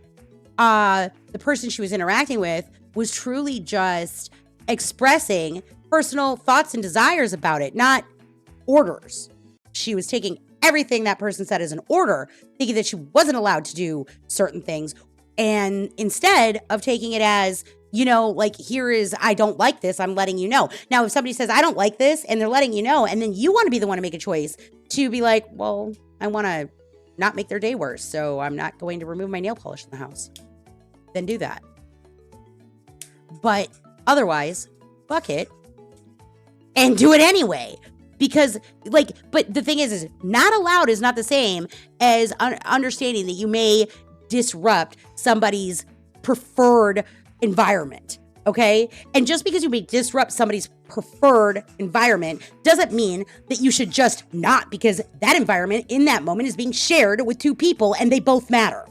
the person she was interacting with was truly just expressing personal thoughts and desires about it, not orders. She was taking everything that person said as an order, thinking that she wasn't allowed to do certain things. And instead of taking it as, like here is, I don't like this. I'm letting you know. Now, if somebody says, I don't like this, and they're letting you know, and then you want to be the one to make a choice to be like, well, I want to not make their day worse, so I'm not going to remove my nail polish in the house. Then do that. But otherwise, fuck it and do it anyway. Because but the thing is not allowed is not the same as understanding that you may disrupt somebody's preferred environment. Okay. And just because you may disrupt somebody's preferred environment doesn't mean that you should just not, because that environment in that moment is being shared with two people and they both matter.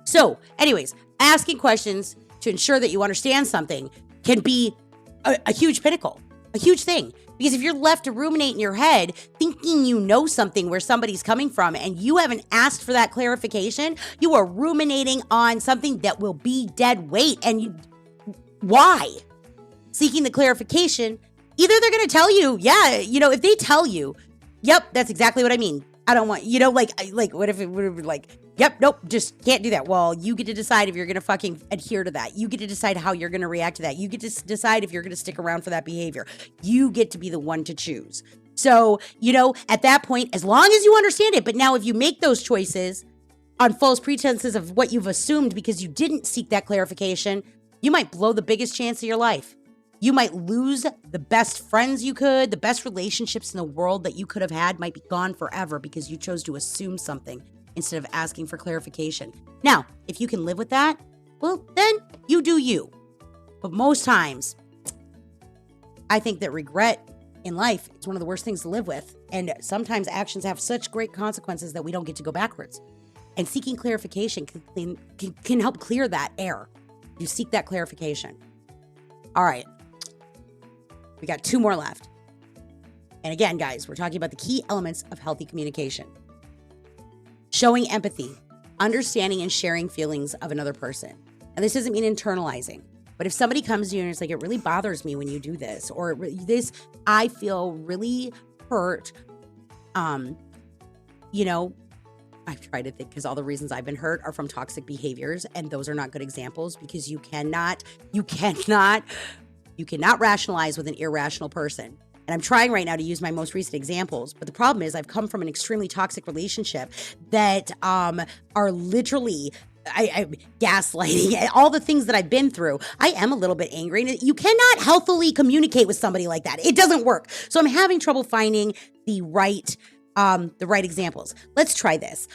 So anyways, asking questions to ensure that you understand something can be a huge pinnacle, a huge thing. Because if you're left to ruminate in your head thinking you know something where somebody's coming from and you haven't asked for that clarification, you are ruminating on something that will be dead weight. And why? Seeking the clarification, either they're going to tell you, yeah, if they tell you, yep, that's exactly what I mean. I don't want, what if it would have yep, nope, just can't do that. Well, you get to decide if you're going to fucking adhere to that. You get to decide how you're going to react to that. You get to decide if you're going to stick around for that behavior. You get to be the one to choose. So, at that point, as long as you understand it, but now if you make those choices on false pretenses of what you've assumed because you didn't seek that clarification, you might blow the biggest chance of your life. You might lose the best friends you could, the best relationships in the world that you could have had might be gone forever because you chose to assume something instead of asking for clarification. Now, if you can live with that, well, then you do you. But most times, I think that regret in life is one of the worst things to live with. And sometimes actions have such great consequences that we don't get to go backwards. And seeking clarification can help clear that air. You seek that clarification. All right. We got 2 more left. And again, guys, we're talking about the key elements of healthy communication. Showing empathy, understanding and sharing feelings of another person. And this doesn't mean internalizing, but if somebody comes to you and it's like, it really bothers me when you do this, or this, I feel really hurt. I've tried to think because all the reasons I've been hurt are from toxic behaviors. And those are not good examples because you cannot rationalize with an irrational person. And I'm trying right now to use my most recent examples. But the problem is I've come from an extremely toxic relationship that are literally I gaslighting and all the things that I've been through. I am a little bit angry. And you cannot healthily communicate with somebody like that. It doesn't work. So I'm having trouble finding the right examples. Let's try this.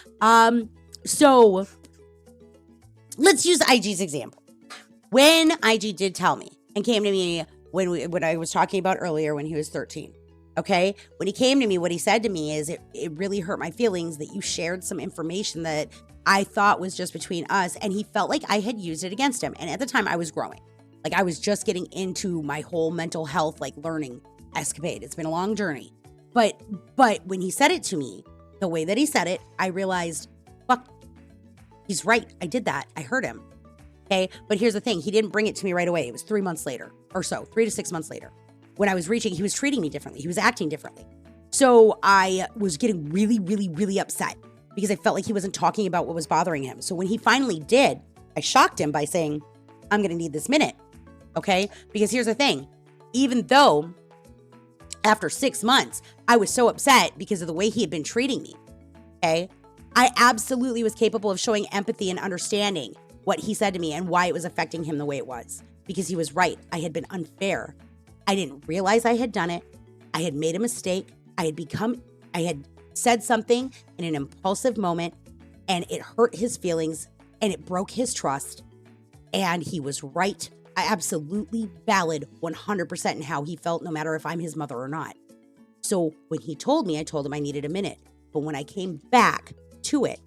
So let's use IG's example. When IG did tell me and came to me when I was talking about earlier when he was 13, okay? When he came to me, what he said to me is, it really hurt my feelings that you shared some information that I thought was just between us, and he felt like I had used it against him. And at the time, I was growing. Like, I was just getting into my whole mental health, learning escapade. It's been a long journey. But when he said it to me, the way that he said it, I realized, fuck, he's right. I did that. I hurt him. Okay, but here's the thing. He didn't bring it to me right away. It was 3 months later or so, 3 to 6 months later. When I was reaching, he was treating me differently. He was acting differently. So I was getting really, really, really upset because I felt like he wasn't talking about what was bothering him. So when he finally did, I shocked him by saying, I'm going to need this minute. Okay, because here's the thing. Even though after 6 months, I was so upset because of the way he had been treating me. Okay, I absolutely was capable of showing empathy and understanding what he said to me and why it was affecting him the way it was. Because he was right. I had been unfair. I didn't realize I had done it. I had made a mistake. I had said something in an impulsive moment, and it hurt his feelings and it broke his trust. And he was right. I absolutely valid 100% in how he felt, no matter if I'm his mother or not. So when he told me, I told him I needed a minute. But when I came back to it,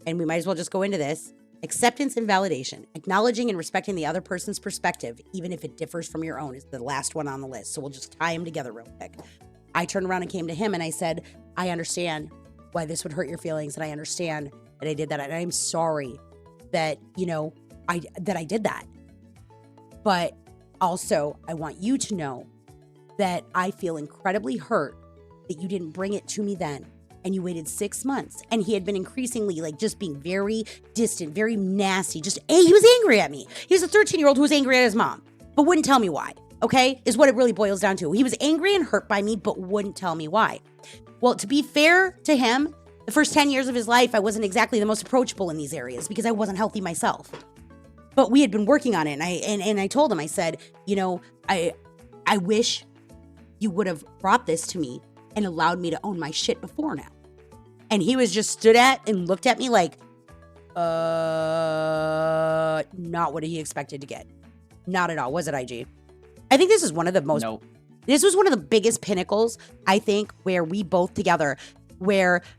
and we might as well just go into this, acceptance and validation, acknowledging and respecting the other person's perspective, even if it differs from your own, is the last one on the list. So we'll just tie them together real quick. I turned around and came to him and I said, I understand why this would hurt your feelings. And I understand that I did that. And I'm sorry that, I did that. But also, I want you to know that I feel incredibly hurt that you didn't bring it to me then. and you waited 6 months, and he had been increasingly like just being very distant, very nasty. He was angry at me. He was a 13-year-old who was angry at his mom, but wouldn't tell me why. Okay, is what it really boils down to. He was angry and hurt by me, but wouldn't tell me why. Well, to be fair to him, the first 10 years of his life, I wasn't exactly the most approachable in these areas because I wasn't healthy myself. But we had been working on it, and I told him, I said, you know, I wish you would have brought this to me and allowed me to own my shit before now. And he was just stood at and looked at me like, not what he expected to get. Not at all. Was it, IG? I think this is one of the most, No. This was one of the biggest pinnacles, I think, where we both together,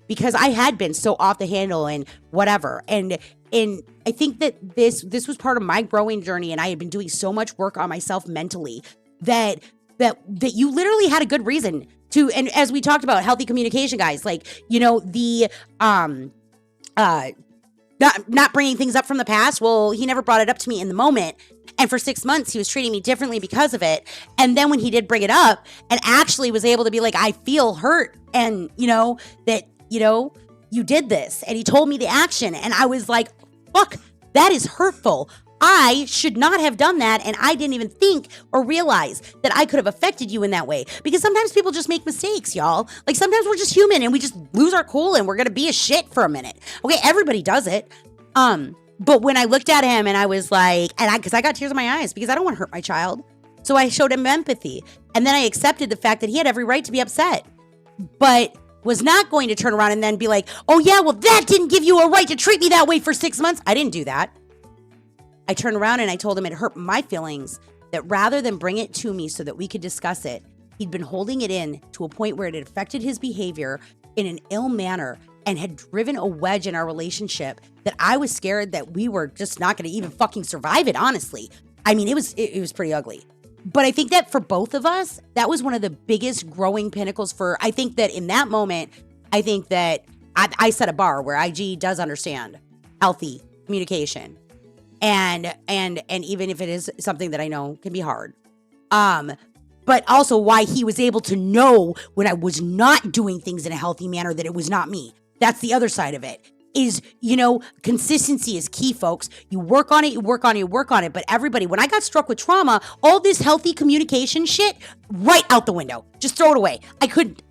because I had been so off the handle and whatever. And I think that this was part of my growing journey, and I had been doing so much work on myself mentally that you literally had a good reason to, and as we talked about healthy communication, guys, like, you know, the not bringing things up from the past. Well, he never brought it up to me in the moment. And for 6 months, he was treating me differently because of it. And then when he did bring it up and actually was able to be like, I feel hurt. And, you know, that, you know, you did this. And he told me the action. And I was like, fuck, that is hurtful. I should not have done that. And I didn't even think or realize that I could have affected you in that way. Because sometimes people just make mistakes, y'all. Like sometimes we're just human and we just lose our cool and we're going to be a shit for a minute. Okay, everybody does it. But when I looked at him and I was like, because I got tears in my eyes because I don't want to hurt my child. So I showed him empathy. And then I accepted the fact that he had every right to be upset, but was not going to turn around and then be like, oh yeah, well that didn't give you a right to treat me that way for 6 months. I didn't do that. I turned around and I told him it hurt my feelings, that rather than bring it to me so that we could discuss it, he'd been holding it in to a point where it had affected his behavior in an ill manner and had driven a wedge in our relationship that I was scared that we were just not going to even fucking survive it, honestly. I mean, it was pretty ugly. But I think that for both of us, that was one of the biggest growing pinnacles for, I think that in that moment, I think that I set a bar where IG does understand healthy communication. And even if it is something that I know can be hard. But also why he was able to know when I was not doing things in a healthy manner that it was not me. That's the other side of it. Is, you know, consistency is key, folks. You work on it, you work on it, you work on it. But everybody, when I got struck with trauma, all this healthy communication shit, right out the window. Just throw it away. I could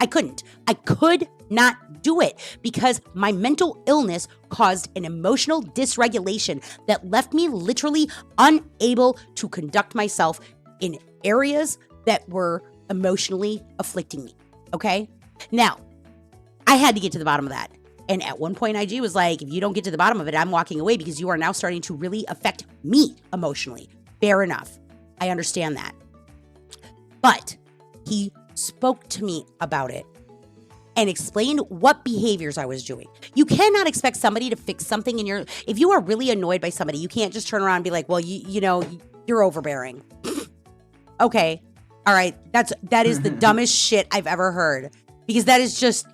not do it because my mental illness caused an emotional dysregulation that left me literally unable to conduct myself in areas that were emotionally afflicting me. Okay? Now, I had to get to the bottom of that. And at one point, IG was like, if you don't get to the bottom of it, I'm walking away because you are now starting to really affect me emotionally. Fair enough. I understand that. But he spoke to me about it and explained what behaviors I was doing. You cannot expect somebody to fix something in your... If you are really annoyed by somebody, you can't just turn around and be like, well, you know, you're overbearing. Okay. All right. That is the dumbest shit I've ever heard. Because that is just...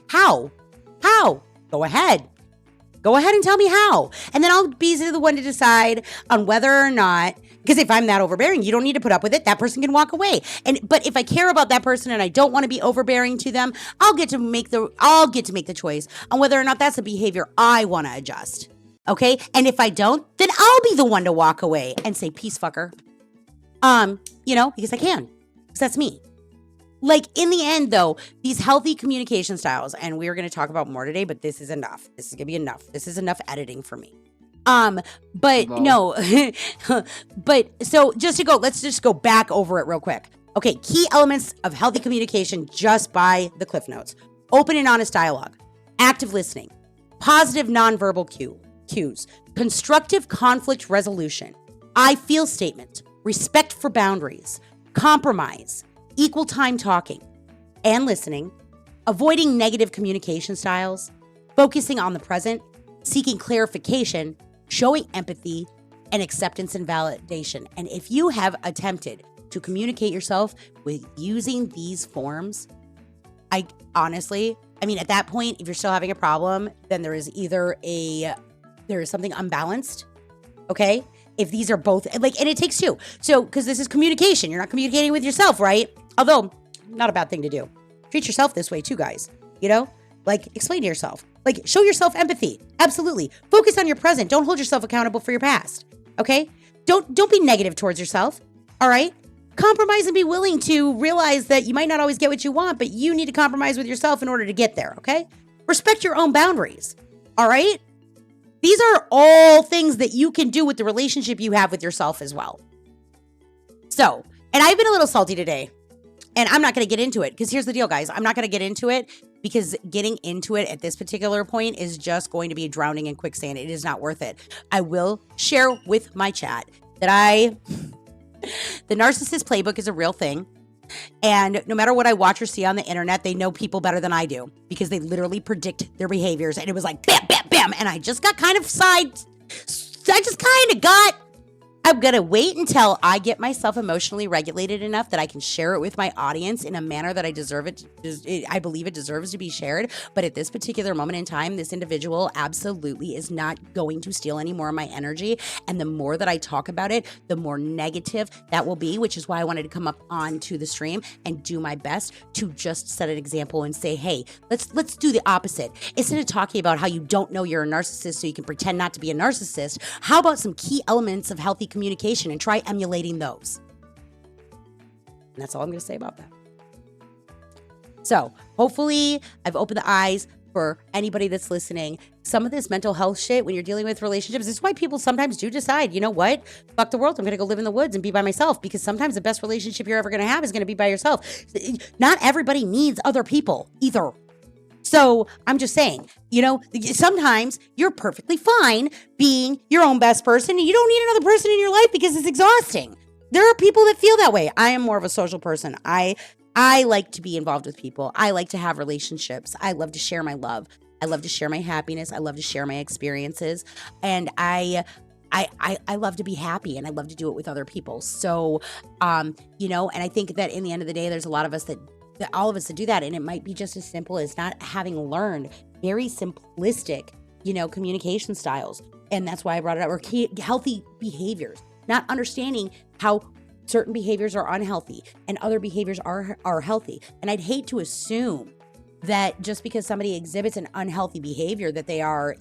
How? Go ahead and tell me how. And then I'll be the one to decide on whether or not, because if I'm that overbearing, you don't need to put up with it. That person can walk away. But if I care about that person and I don't want to be overbearing to them, I'll get to make the choice on whether or not that's a behavior I want to adjust. Okay? And if I don't, then I'll be the one to walk away and say, peace, fucker. You know, because I can. Because that's me. Like, in the end, though, these healthy communication styles, and we're going to talk about more today, but this is enough. This is going to be enough. This is enough editing for me. But no, but so let's just go back over it real quick. Okay, key elements of healthy communication just by the Cliff Notes. Open and honest dialogue, active listening, positive nonverbal cues, constructive conflict resolution, I feel statement, respect for boundaries, compromise, equal time talking and listening, avoiding negative communication styles, focusing on the present, seeking clarification, showing empathy, and acceptance and validation. And if you have attempted to communicate yourself with using these forms, I mean, at that point, if you're still having a problem, then there is something unbalanced, okay? If these are both, like, and it takes two. So, because this is communication. You're not communicating with yourself, right? Although, not a bad thing to do. Treat yourself this way too, guys. Like, explain to yourself. Like, show yourself empathy. Absolutely. Focus on your present. Don't hold yourself accountable for your past. Okay? Don't be negative towards yourself. All right? Compromise and be willing to realize that you might not always get what you want, but you need to compromise with yourself in order to get there. Okay? Respect your own boundaries. All right? These are all things that you can do with the relationship you have with yourself as well. So, and I've been a little salty today. And I'm not going to get into it because here's the deal, guys. I'm not going to get into it because getting into it at this particular point is just going to be drowning in quicksand. It is not worth it. I will share with my chat that the narcissist playbook is a real thing. And no matter what I watch or see on the internet, they know people better than I do because they literally predict their behaviors. And it was like, bam, bam, bam. And I just got I'm going to wait until I get myself emotionally regulated enough that I can share it with my audience in a manner that I deserve it. I believe it deserves to be shared. But at this particular moment in time, this individual absolutely is not going to steal any more of my energy. And the more that I talk about it, the more negative that will be, which is why I wanted to come up onto the stream and do my best to just set an example and say, hey, let's do the opposite. Instead of talking about how you don't know you're a narcissist so you can pretend not to be a narcissist, how about some key elements of healthy communication and try emulating those? And that's all I'm going to say about that. So hopefully I've opened the eyes for anybody that's listening. Some of this mental health shit when you're dealing with relationships, this is why people sometimes do decide, you know what? Fuck the world. I'm going to go live in the woods and be by myself, because sometimes the best relationship you're ever going to have is going to be by yourself. Not everybody needs other people either. So I'm just saying, sometimes you're perfectly fine being your own best person and you don't need another person in your life because it's exhausting. There are people that feel that way. I am more of a social person. I like to be involved with people. I like to have relationships. I love to share my love. I love to share my happiness. I love to share my experiences. And I love to be happy, and I love to do it with other people. So, and I think that in the end of the day, there's a lot of us that all of us that do that. And it might be just as simple as not having learned very simplistic, communication styles. And that's why I brought it up, or healthy behaviors, not understanding how certain behaviors are unhealthy and other behaviors are healthy. And I'd hate to assume that just because somebody exhibits an unhealthy behavior that they are,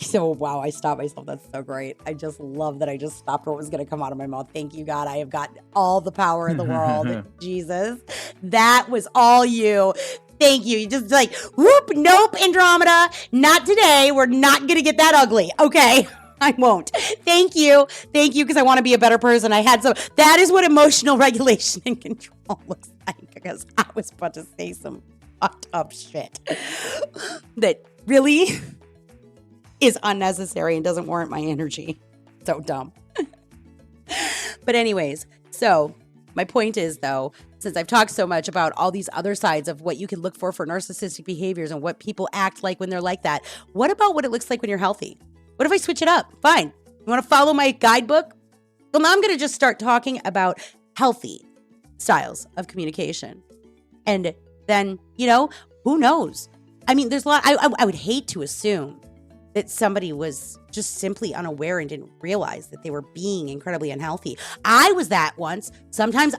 So, wow, I stopped myself. That's so great. I just love that I just stopped what was going to come out of my mouth. Thank you, God. I have got all the power in the world. Jesus, that was all you. Thank you. You just like, whoop, nope, Andromeda. Not today. We're not going to get that ugly. Okay. I won't. Thank you. Thank you, because I want to be a better person. That is what emotional regulation and control looks like, because I was about to say some fucked up shit that really is unnecessary and doesn't warrant my energy. So dumb. But anyways, so my point is, though, since I've talked so much about all these other sides of what you can look for narcissistic behaviors and what people act like when they're like that, what about what it looks like when you're healthy? What if I switch it up? Fine. You want to follow my guidebook? Well, now I'm going to just start talking about healthy styles of communication. And then, who knows? I mean, there's a lot. I would hate to assume that somebody was just simply unaware and didn't realize that they were being incredibly unhealthy. I was that once. Sometimes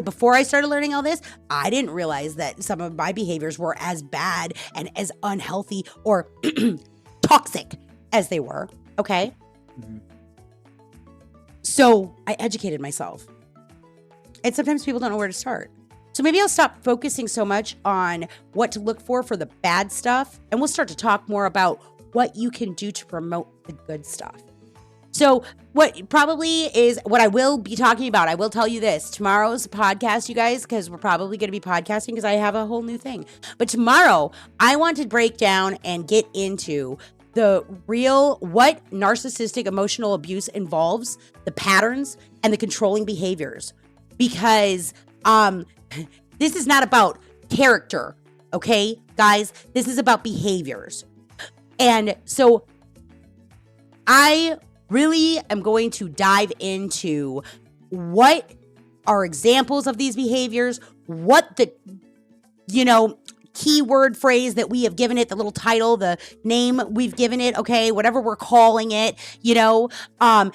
before I started learning all this, I didn't realize that some of my behaviors were as bad and as unhealthy or toxic as they were. Okay. Mm-hmm. So I educated myself. And sometimes people don't know where to start. So maybe I'll stop focusing so much on what to look for the bad stuff. And we'll start to talk more about what you can do to promote the good stuff. So what I will be talking about, I will tell you this, tomorrow's podcast, you guys, because we're probably going to be podcasting because I have a whole new thing. But tomorrow, I want to break down and get into what narcissistic emotional abuse involves, the patterns and the controlling behaviors. Because this is not about character, okay, guys? This is about behaviors. And so I really am going to dive into what are examples of these behaviors, what the, keyword phrase that we have given it, the little title, the name we've given it, okay, whatever we're calling it, and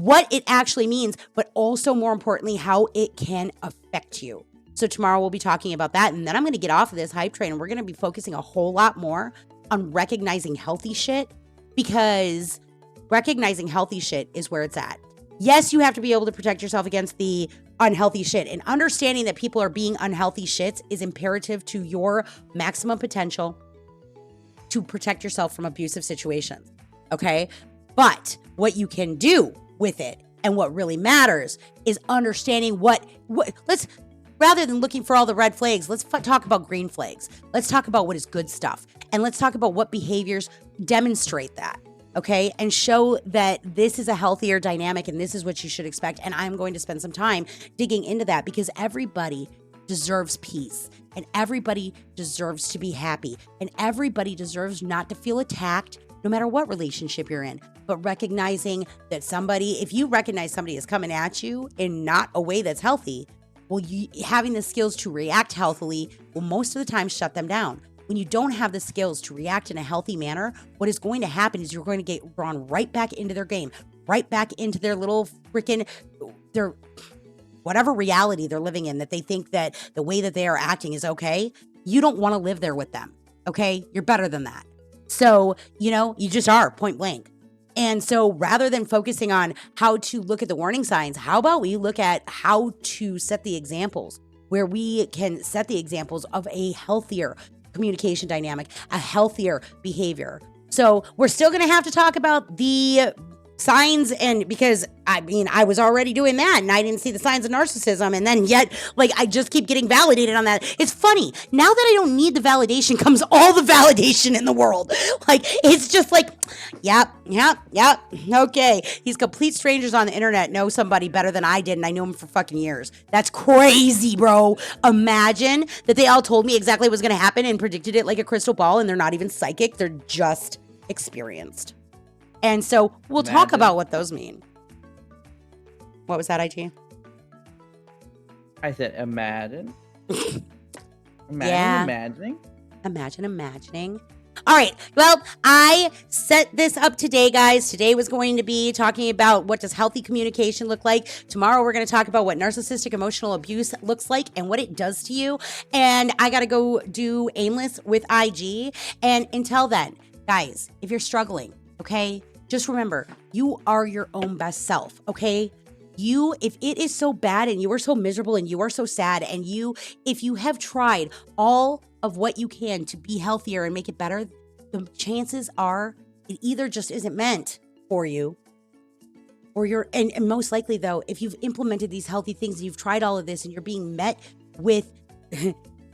what it actually means, but also more importantly, how it can affect you. So tomorrow we'll be talking about that. And then I'm going to get off of this hype train and we're going to be focusing a whole lot more on recognizing healthy shit, because recognizing healthy shit is where it's at. Yes, you have to be able to protect yourself against the unhealthy shit, and understanding that people are being unhealthy shits is imperative to your maximum potential to protect yourself from abusive situations. Okay. But what you can do with it and what really matters is understanding what let's, rather than looking for all the red flags, let's talk about green flags. Let's talk about what is good stuff. And let's talk about what behaviors demonstrate that. Okay. And show that this is a healthier dynamic and this is what you should expect. And I'm going to spend some time digging into that, because everybody deserves peace and everybody deserves to be happy and everybody deserves not to feel attacked, no matter what relationship you're in. But recognizing that if you recognize somebody is coming at you in not a way that's healthy, well, having the skills to react healthily will most of the time shut them down. When you don't have the skills to react in a healthy manner, what is going to happen is you're going to get drawn right back into their game, right back into their little freaking, their whatever reality they're living in, that they think that the way that they are acting is okay. You don't want to live there with them. Okay. You're better than that. So, you just are, point blank. And so rather than focusing on how to look at the warning signs, how about we look at how to set the examples, where we can set the examples of a healthier communication dynamic, a healthier behavior. So we're still going to have to talk about the signs, and because I was already doing that and I didn't see the signs of narcissism, and then yet I just keep getting validated on that. It's funny, now that I don't need the validation comes all the validation in the world. It's just yep, okay, these complete strangers on the internet know somebody better than I did, and I knew them for fucking years. That's crazy, bro. Imagine that they all told me exactly what was going to happen and predicted it like a crystal ball, and they're not even psychic, they're just experienced. And so we'll talk about what those mean. What was that, IT? I said imagine. Yeah. Imagining. Imagining. All right. Well, I set this up today, guys. Today was going to be talking about what does healthy communication look like. Tomorrow, we're going to talk about what narcissistic emotional abuse looks like and what it does to you. And I got to go do Aimless with IG. And until then, guys, if you're struggling, okay, just remember, you are your own best self, okay? If it is so bad and you are so miserable and you are so sad, and if you have tried all of what you can to be healthier and make it better, the chances are it either just isn't meant for you, or and most likely though, if you've implemented these healthy things and you've tried all of this and you're being met with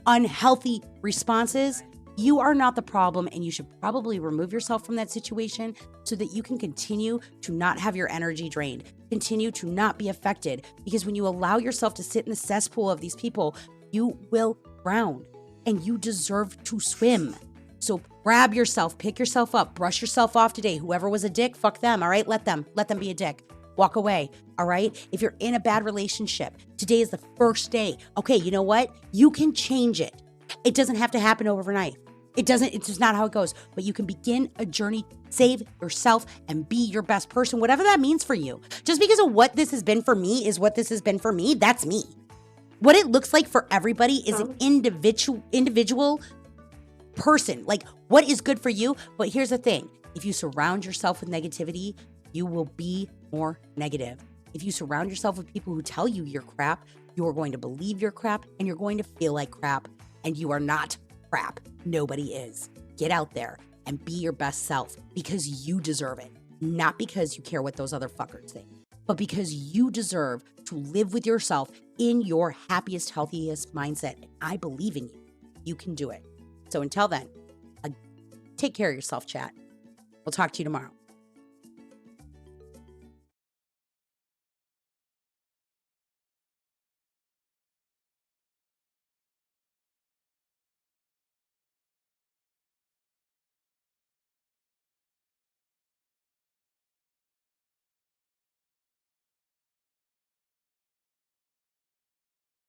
unhealthy responses, you are not the problem, and you should probably remove yourself from that situation so that you can continue to not have your energy drained, continue to not be affected. Because when you allow yourself to sit in the cesspool of these people, you will drown, and you deserve to swim. So grab yourself, pick yourself up, brush yourself off today. Whoever was a dick, fuck them, all right? Let them be a dick. Walk away, all right? If you're in a bad relationship, today is the first day. Okay, you know what? You can change it. It doesn't have to happen overnight. It's just not how it goes. But you can begin a journey, save yourself, and be your best person, whatever that means for you. Just because of what this has been for me is what this has been for me, that's me. What it looks like for everybody is an individual person. What is good for you? But here's the thing. If you surround yourself with negativity, you will be more negative. If you surround yourself with people who tell you you're crap, you are going to believe you're crap, and you're going to feel like crap, and you are not crap. Nobody is. Get out there and be your best self, because you deserve it. Not because you care what those other fuckers think, but because you deserve to live with yourself in your happiest, healthiest mindset. And I believe in you. You can do it. So until then, take care of yourself, chat. We'll talk to you tomorrow.